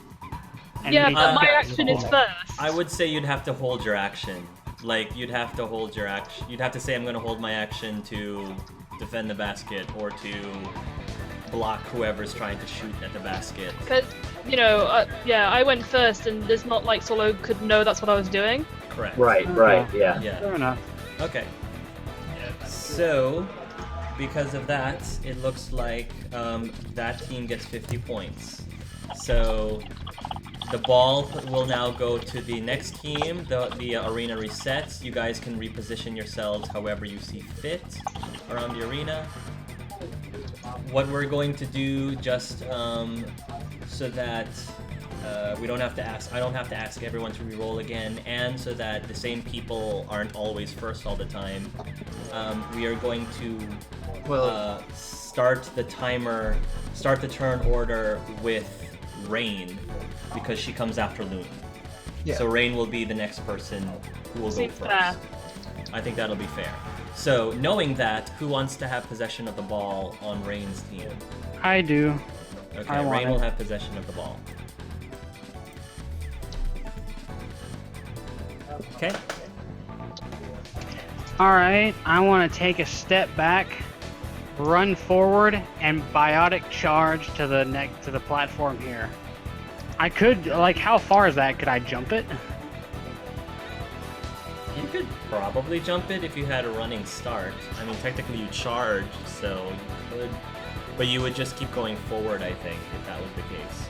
and Yeah, make but it my go. action is first. I would say you'd have to hold your action. Like, you'd have to hold your action. You'd have to say, I'm going to hold my action to defend the basket or to block whoever's trying to shoot at the basket. Because, I went first, and there's not like Solo could know that's what I was doing. Correct. Right, yeah. Yeah. Fair enough. Okay. So, because of that, it looks like that team gets 50 points. So, the ball will now go to the next team. The arena resets. You guys can reposition yourselves however you see fit around the arena. What we're going to do, just so that we don't have to ask, I don't have to ask everyone to reroll again, and so that the same people aren't always first all the time, we are going to start the turn order with Rain, because she comes after Loon. Yeah. So Rain will be the next person who will go Seems first. fair. I think that'll be fair. So, knowing that, who wants to have possession of the ball on Rain's team? I do. Okay, I want Rain it. will have possession of the ball. Okay. Alright, I want to take a step back run forward and biotic charge to the platform here. I could, like, how far is that? Could I jump it? You could probably jump it if you had a running start. I mean, technically you charged, so you could. But you would just keep going forward, I think, if that was the case.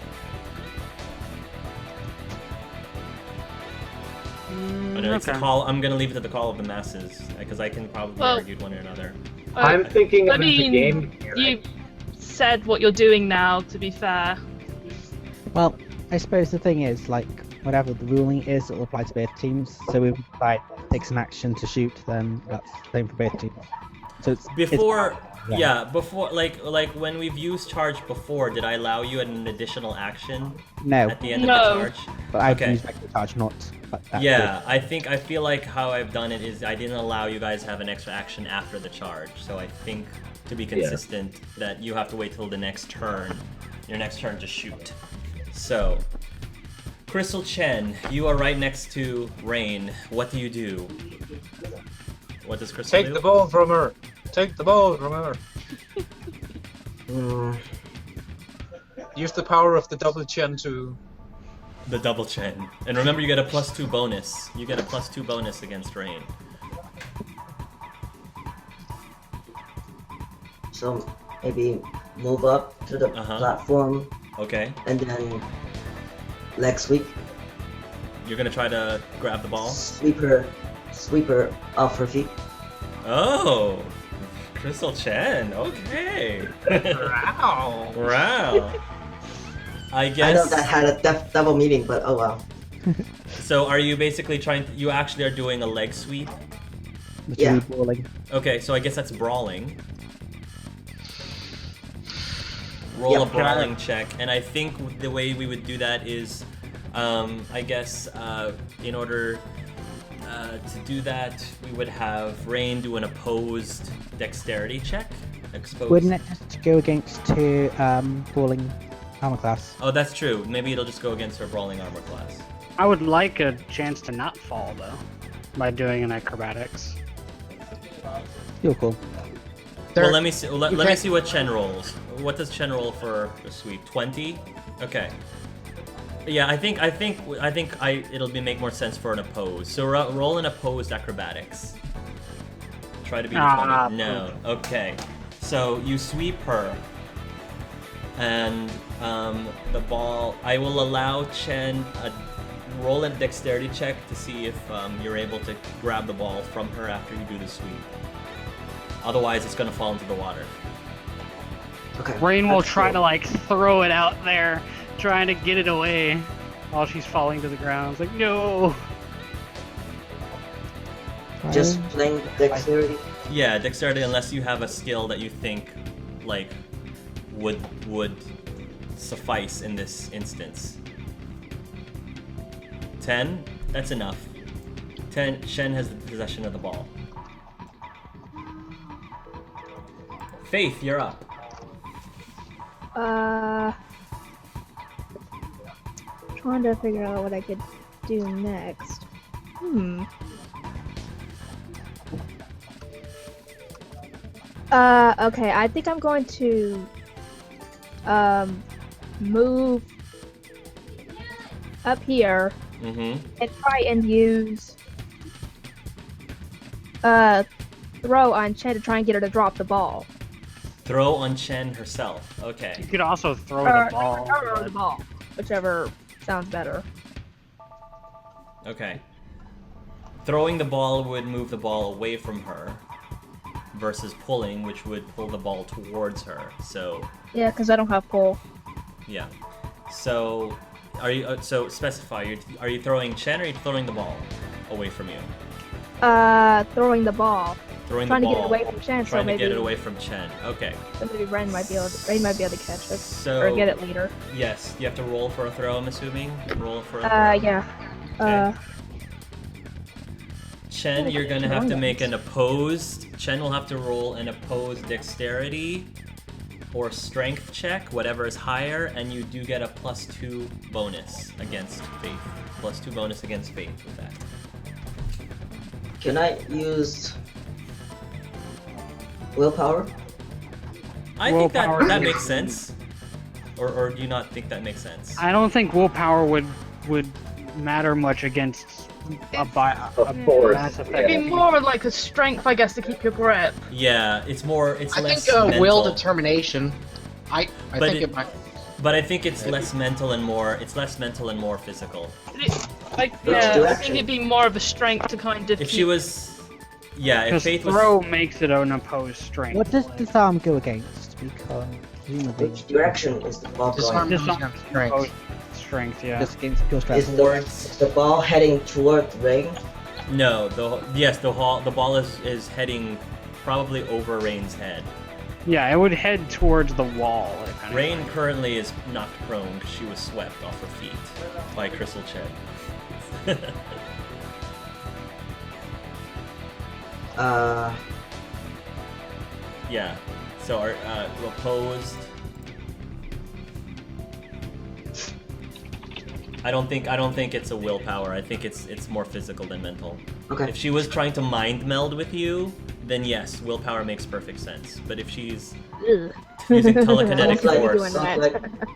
But no, it's a call. I'm gonna leave it to the call of the masses, because I can probably argue one or another. I'm thinking I of the mean, game mechanic. you said what you're doing now, to be fair. Well, I suppose the thing is, like, whatever the ruling is, it'll apply to both teams. So if like takes an action to shoot, then that's the same for both teams. So it's Before, yeah. before, like when we've used charge before, did I allow you an additional action No, at the end No. of the charge? but I've Okay. used regular charge, not that. Yeah, I feel like how I've done it is I didn't allow you guys to have an extra action after the charge. So I think to be consistent that you have to wait till the next turn, your next turn to shoot. So, Crystal Chen, you are right next to Rain. What do you do? What does Crystal do? Take the ball from her. Take the ball from her. Use the power of the double chin to. The double Chen. And remember, you get a +2 bonus. You get a +2 bonus against Rain. So maybe move up to the platform Okay. and then leg sweep. You're gonna try to grab the ball? Sweep her off her feet. Oh! Crystal Chen, okay. Wow. Wow. I I guess. know that had a double meaning, but oh well. So are you basically trying to, you actually are doing a leg sweep? Yeah. Brawling. Okay, so I guess that's brawling. Roll a brawling check, and I think the way we would do that is, I guess, in order to do that, we would have Rain do an opposed dexterity check. Exposed. Wouldn't it just go against two brawling armor class? Oh, that's true. Maybe it'll just go against her brawling armor class. I would like a chance to not fall, though, by doing an acrobatics. You're cool. Well, let me see. Let me see what Chen rolls. What does Chen roll for a sweep? 20. Okay. Yeah, I think it'll make more sense for an opposed. So roll an opposed acrobatics. Try to beat a 20. No. Okay. So you sweep her, and the ball. I will allow Chen roll a dexterity check to see if you're able to grab the ball from her after you do the sweep. Otherwise, it's gonna fall into the water. Okay. Rain will that's try cool. to like throw it out there, trying to get it away while she's falling to the ground. It's like, no. Just playing dexterity. Yeah, dexterity, unless you have a skill that you think, like, would suffice in this instance. 10? That's enough. 10. Shen has the possession of the ball. Faith, you're up. Trying to figure out what I could do next. Okay, I think I'm going to move up here Mm-hmm. and try and use throw on Chen to try and get her to drop the ball. Throw on Chen herself. Okay. You could also throw Or the ball. throw the but- ball, whichever sounds better. Okay. Throwing the ball would move the ball away from her, versus pulling, which would pull the ball towards her. So, Yeah, because I don't have pull. yeah. So, are you? So specify. Are you throwing Chen, or are you throwing the ball away from you? Throwing the ball. Throwing Trying the to ball. get it away from Chen, so Trying to maybe get it away from Chen. Okay. so maybe Rain might be able to catch it So or get it later. Yes, you have to roll for a throw. I'm assuming. Roll for a throw. Yeah. Okay. Chen, you're gonna have to make an opposed. Chen will have to roll an opposed dexterity or strength check, whatever is higher, and you do get a +2 bonus against Faith. +2 bonus against Faith with that. Can I use willpower? I think that Willpower that is- makes sense. Or do you not think that makes sense? I don't think willpower would matter much against a force. Mass It'd Effect. be more like a strength, I guess, to keep your grip. Yeah, it's I less think mental. will determination. I But think it- it might. But I think it's less mental and more physical. Like, Which yeah, I direction? think it'd be more of a strength to kind of If keep... she was, yeah, if Because Faith throw was, makes it an opposed strength. What does disarm go against? Because presumably Which direction is the ball Disarm going? goes Disarm against is strength. opposed strength, yeah. just against pure strength. Is the ball heading toward the ring? no, the ball is heading probably over Rain's head. Yeah, it would head towards the wall. If anything. Rain currently is knocked prone because she was swept off her feet by Crystal Ched. Yeah. So our opposed. I don't think it's a willpower. I think it's more physical than mental. Okay. If she was trying to mind meld with you, then yes, willpower makes perfect sense. But if she's Ugh. using telekinetic Sounds like- force, Doing sounds that. like You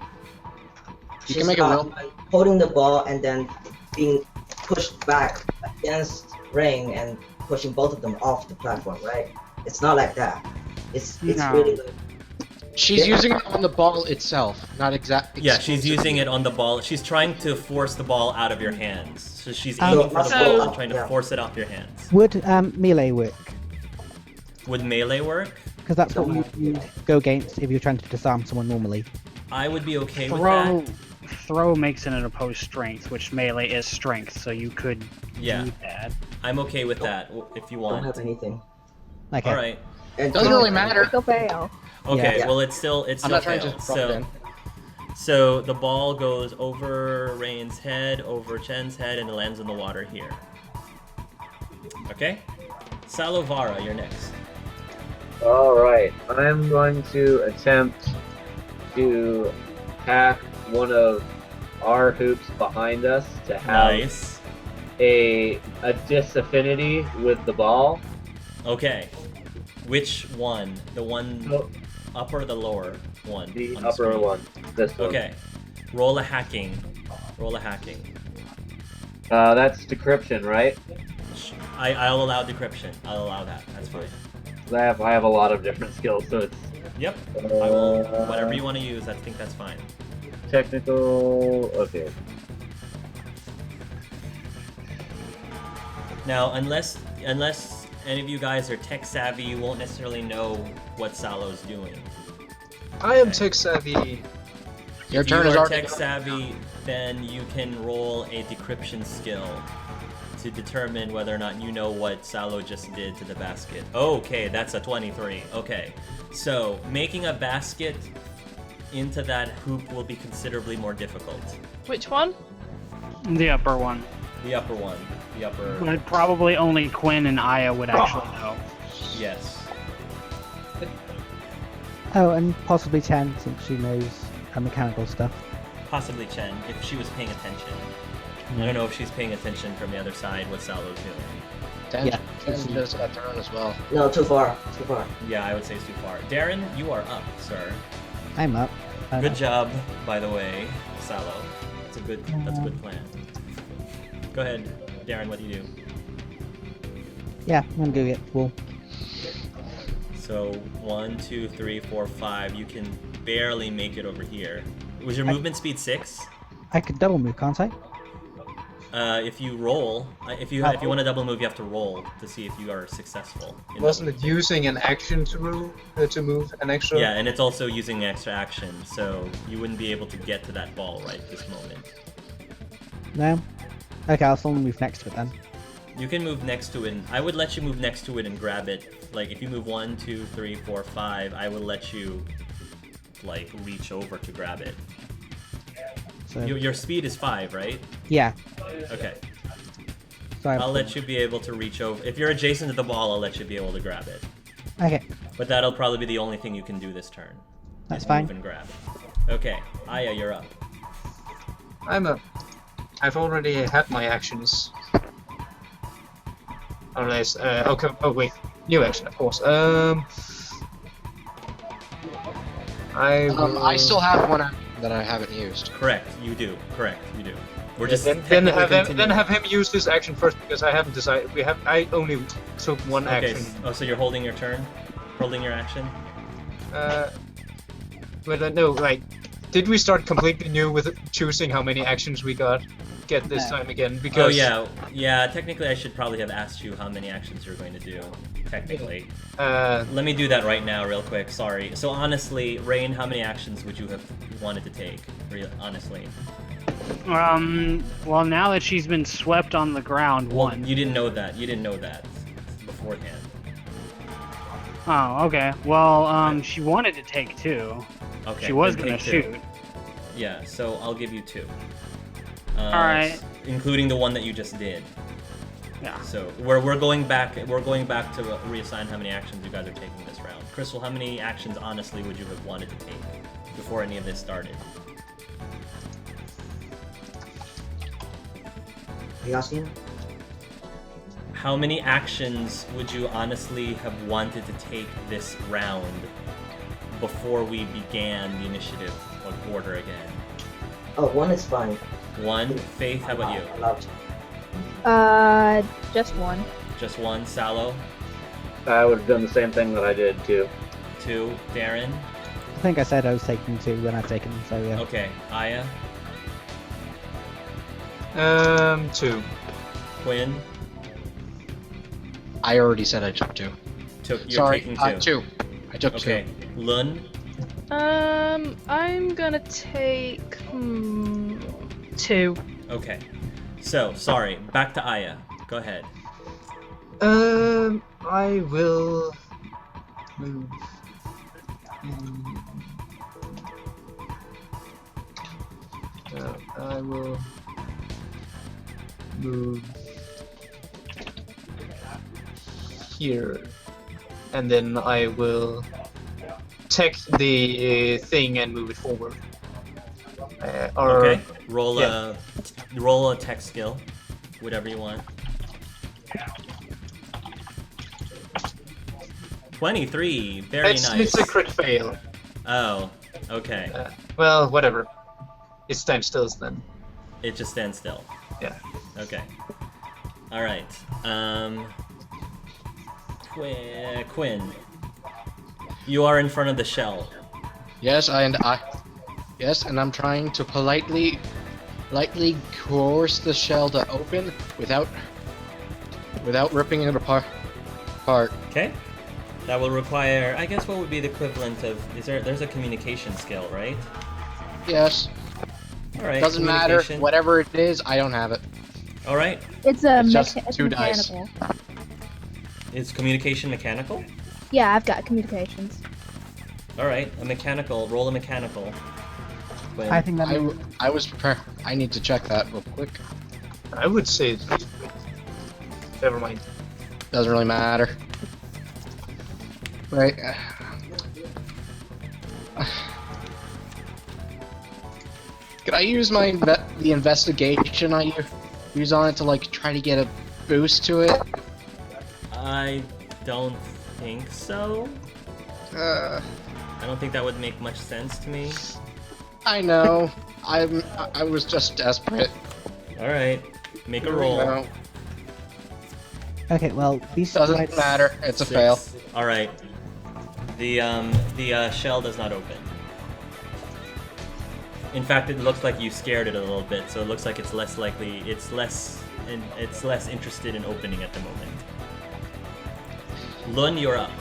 she's can make a will. holding the ball and then being pushed back against Rain and pushing both of them off the platform, right? It's not like that. It's No. really like, She's Yeah. using it on the ball itself, not exactly. yeah, she's using it on the ball. She's trying to force the ball out of your hands. So she's Um, aiming for the So- ball and trying to Yeah. force it off your hands. Would melee work? Would melee work? Because that's what you go against if you're trying to disarm someone normally. I would be okay with Throw, that. throw makes it an opposed strength, which melee is strength, so you could Yeah. do that. I'm okay with that if you don't want. have anything. Okay. All right. And Doesn't really matter. Go fail. Okay. Yeah. Well, it's still I'm not trying to fails. drop it in. So the ball goes over Rain's head, over Chen's head, and it lands in the water here. Okay. Salovara, you're next. Alright, I'm going to attempt to hack one of our hoops behind us to have Nice. a disaffinity with the ball. Okay. Which one? The one So, up or the lower one? the on upper screen? one. This one. Okay. Roll a hacking. Roll a hacking. That's decryption, right? I'll allow decryption. I'll allow that. That's fine. I have a lot of different skills, so it's Yep. I will. Whatever you want to use, I think that's fine. technical. Okay. Now, unless any of you guys are tech savvy, you won't necessarily know what Salo's doing. I am tech savvy. Your If turn you is are already tech savvy, then you can roll a decryption skill to determine whether or not you know what Salo just did to the basket. Okay, that's a 23. Okay, so making a basket into that hoop will be considerably more difficult. Which one? The upper one. The upper one. The upper. But probably only Quinn and Aya would actually know. Yes. Oh, and possibly Chen, since she knows mechanical stuff. Possibly Chen, if she was paying attention. I don't know if she's paying attention from the other side what Salo's doing. Dan, Yeah. Dan does that turn as well. No, too far. Too far. Yeah, I would say it's too far. Darren, you are up, sir. I'm up. Good job, by the way, Salo. That's a good plan. Go ahead, Darren, what do you do? Yeah, I'm gonna go get the wall. So 1, 2, 3, 4, 5. You can barely make it over here. Was your movement speed 6? I could double move, can't I? If you roll, if you want to double move, you have to roll to see if you are successful. in Wasn't it using an action to move an extra? Yeah, and it's also using extra action, so you wouldn't be able to get to that ball right this moment. No? Okay, I'll still move next to it then. You can move next to it, and I would let you move next to it and grab it. Like, if you move 1, 2, 3, 4, 5, I will let you, like, reach over to grab it. So, Your speed is 5, right? yeah. Okay. So I'll let you be able to reach over. If you're adjacent to the ball, I'll let you be able to grab it. Okay, But that'll probably be the only thing you can do this turn. that's is fine. Move and grab. Okay, Aya, you're up. I'm up. I've already had my actions. Unless, okay, oh wait, new action, of course. I still have one that I haven't used. Correct, you do. Correct, you do. We're just then technically have continuing. him use his action first because I haven't decided. I only took one Okay, action. oh, so you're holding your turn? Holding your action? But no, like, did we start completely new with choosing how many actions we get this time again? Because yeah. Technically, I should probably have asked you how many actions you're going to do. Technically, uh, let me do that right now, real quick. Sorry. So honestly, Rain, how many actions would you have wanted to take? Honestly. Well, now that she's been swept on the ground, Well, one. you didn't know that. You didn't know that beforehand. Oh, okay. Well, she wanted to take 2. Okay. She was then gonna take 2. shoot. Yeah. So I'll give you 2. Alright. Including the one that you just did. Yeah. So we're going back. We're going back to reassign how many actions you guys are taking this round. Crystal, how many actions honestly would you have wanted to take before any of this started? Are you asking? How many actions would you honestly have wanted to take this round before we began the initiative order again? Oh, 1 is fine. 1. Faith, how about you? Allowed. Just 1. Just 1. Salo. I would have done the same thing that I did too. 2. Darren. I think I said I was taking 2 when I've taken them, so yeah. Okay. Aya. 2. Quinn. I already said I took 2. You're Sorry, taking 2. 2. I took 2. Okay. Lun. I'm gonna take 2. Okay. So, sorry. Back to Aya. Go ahead. I will move. I will move here, and then I will take the thing and move it forward. Okay. Roll a tech skill. Whatever you want. 23. Very nice. It's a crit fail. Oh. Okay. Well, whatever. It stands still then. It just stands still. Yeah. Okay. All right. Quinn. You are in front of the shell. Yes, and I'm trying to politely coerce the shell to open without ripping it apart. Okay. That will require, I guess, what would be the equivalent of? There's a communication skill, right? Yes. All right. Doesn't matter. communication. Whatever it is, I don't have it. All right. It's just 2 dice. mechanical. Is communication mechanical? Yeah, I've got communications. All right. Roll a mechanical. Quinn. I think that means I was prepared. I need to check that real quick. I would say. Never mind. Doesn't really matter. Right. Could I use the investigation I use on it to like try to get a boost to it? I don't think so. I don't think that would make much sense to me. I know. I was just desperate. All right. Make a Here we roll. go. okay. Well, these Doesn't lights- matter. It's a 6. fail. All right. The shell does not open. In fact, it looks like you scared it a little bit, so it looks like it's less likely. It's less interested in opening at the moment. Lun, you're up.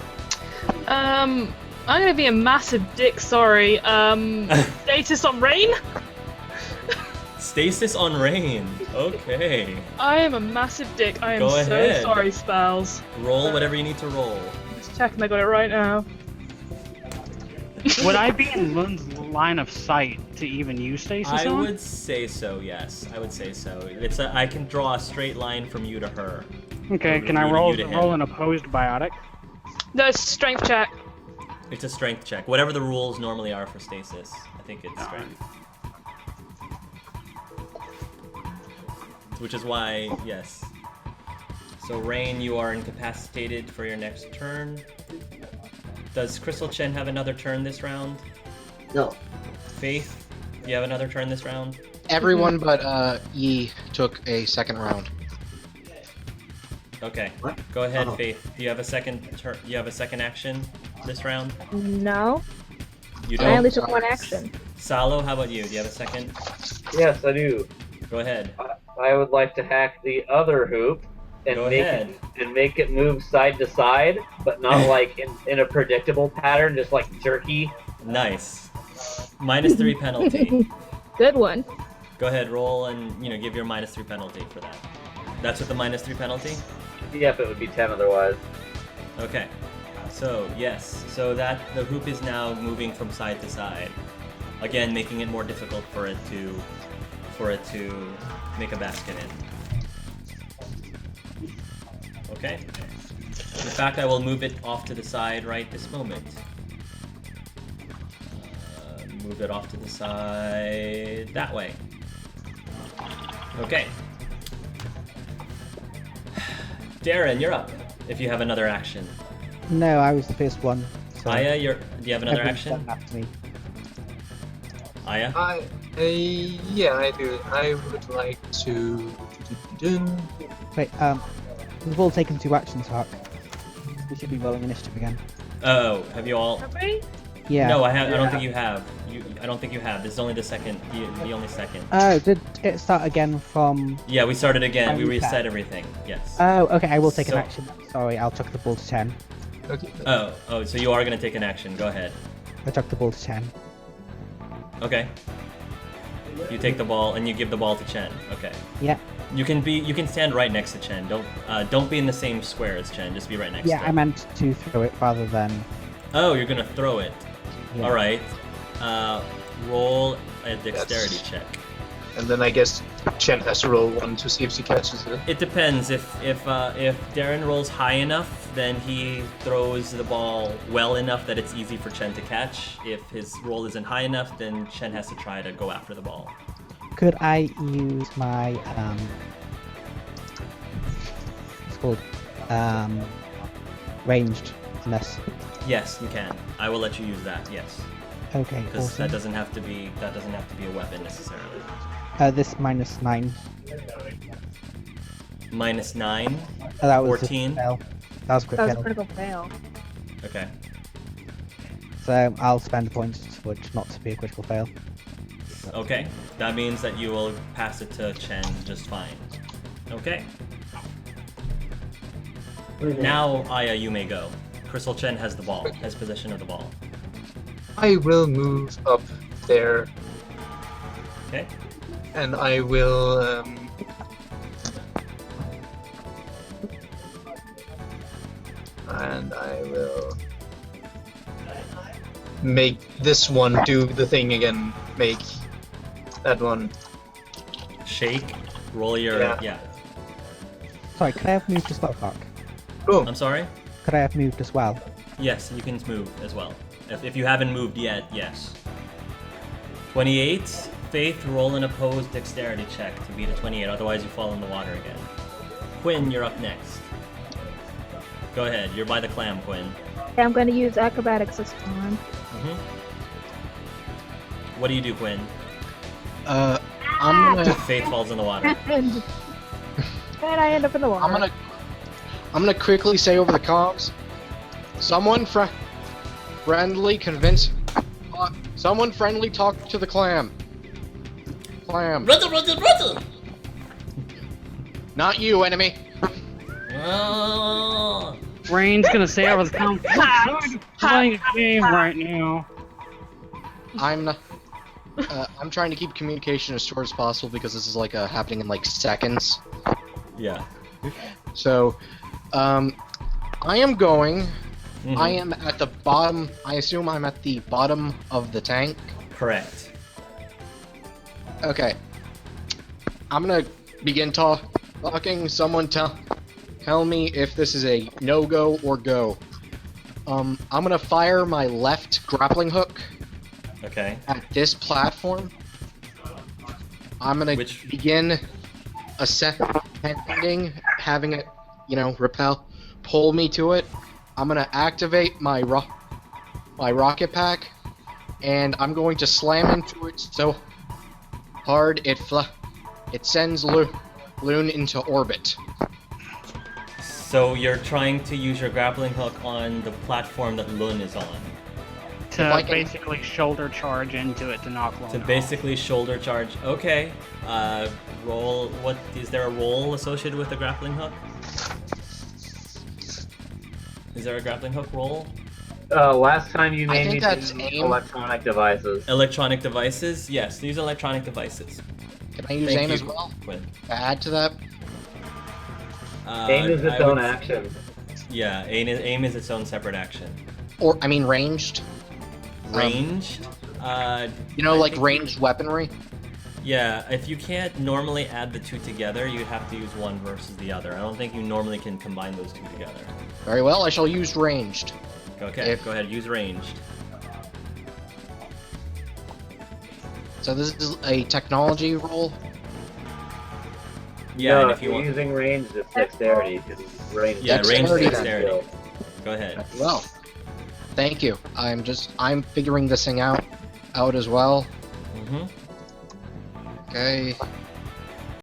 I'm gonna be a massive dick. Sorry. Status on rain. Stasis on rain. Okay. I am a massive dick. I am Go so ahead. sorry, Spells. Roll whatever you need to roll. Just checking. I got it right now. Would I be in Lun's line of sight to even use stasis I on? would say so. Yes, I would say so. I can draw a straight line from you to her. Okay, Or can I you roll to him. an opposed biotic? No, it's a strength check. It's a strength check. Whatever the rules normally are for stasis, I think it's strength. Which is why, yes. So Rain, you are incapacitated for your next turn. Does Crystal Chen have another turn this round? No. Faith, do you have another turn this round? Everyone but Yi took a second round. Okay. What? Go ahead, Oh. Faith. Do you have a second turn? You have a second action this round? No, You I don't. only took one action. Salo, how about you? Do you have a second? Yes, I do. Go ahead. I would like to hack the other hoop and Go make ahead. it move side to side, but not like in a predictable pattern, just like jerky. Nice. -3 penalty. Good one. Go ahead, roll and give your -3 penalty for that. That's with the -3 penalty? Yep, it would be 10 otherwise. Okay. So yes. So that the hoop is now moving from side to side. Again, making it more difficult for it to make a basket in. Okay. In fact, I will move it off to the side right this moment. Move it off to the side that way. Okay. Darren, you're up. If you have another action. No, I was the first one. So Aya, do you have another everyone's action? done after me. Aya? Yeah, I do. I would like to. Wait, we've all taken 2 actions, Hawk. We should be rolling initiative again. Oh, have you all? Have we? Yeah. No, I don't think you have. I don't think you have. This is only the second. The only second. Oh, did it start again from... Yeah, we started again. We Reset. reset everything. Yes. Oh, okay, I will take So- an action. Sorry, I'll chuck the ball to 10. Okay. Oh, so you are gonna take an action. Go ahead. I chuck the ball to 10. Okay. You take the ball and you give the ball to Chen. Okay. Yeah. You can stand right next to Chen. Don't be in the same square as Chen. Just be right next Yeah, to I him. meant to throw it rather than... Oh, you're gonna throw it. Yeah. All right. Roll a dexterity check. And then I guess Chen has to roll 1 to see if she catches it. It depends. If Darren rolls high enough, then he throws the ball well enough that it's easy for Chen to catch. If his roll isn't high enough, then Chen has to try to go after the ball. Could I use my, it's called, rangedness? Yes, you can. I will let you use that. Yes, Okay, because awesome. that doesn't have to be a weapon necessarily. This -9. -9. That was 14. A fail. That was a quick That was a fail. critical fail. Okay. So I'll spend a point for it not to be a critical fail. Okay. That means that you will pass it to Chen just fine. Okay. Now, Aya, you may go. Crystal Chen has the ball. Has possession of the ball. I will move up there, Okay. and I will. And I will make this one do the thing again. Make that one. Shake. Roll your. Yeah. Yeah. Sorry, could I have moved as well, Hawk? Boom. I'm sorry. Could I have moved as well? Yes, you can move as well. If you haven't moved yet, yes. 28. Faith, roll an opposed dexterity check to beat a 28, otherwise you fall in the water again. Quinn, you're up next. Go ahead, you're by the clam, Quinn. Okay, I'm going to use acrobatics this time. What do you do, Quinn? I'm gonna Faith falls in the water. And I end up in the water. I'm gonna quickly say over the comms. Someone friendly convince. Someone friendly talk to the clam. Clam. Run! Not you, enemy. Rain's gonna say over the comms. I'm playing a game right now. I'm not. I'm trying to keep communication as short as possible because this is like happening in like seconds. Yeah. So, I am going. Mhm. I am at the bottom. I assume I'm at the bottom of the tank. Correct. Okay. I'm gonna begin talking. Someone tell me if this is a no-go or go. I'm gonna fire my left grappling hook Okay. at this platform. I'm gonna begin ascending, having it, pull me to it. I'm gonna activate my rocket pack, and I'm going to slam into it so hard it sends Loon into orbit. So you're trying to use your grappling hook on the platform that Lun is on. If I To can- basically shoulder charge into it to knock Lun To off. basically shoulder charge. Okay. Roll. What is there a roll associated with the grappling hook? Is there a grappling hook roll? Last time you I made think me that's do aim. electronic devices. Electronic devices? Yes, use electronic devices. Can I use Thank aim you, as well? Quinn. To add to that? Aim is its I own would- action. Yeah, aim is its own separate action. Or, I mean, ranged? Ranged? You know, I like think- ranged weaponry? Yeah, if you can't normally add the two together, you'd have to use one versus the other. I don't think you normally can combine those two together. Very well, I shall use ranged. Okay, If- go ahead, use ranged. So this is a technology roll? Yeah, no, and if if you you're want... using ranged, it's dexterity. 'Cause range Yeah, ranged Dexterity then. dexterity. Go ahead. Well, thank you. I'm figuring this thing out as well. Mm-hmm. Okay.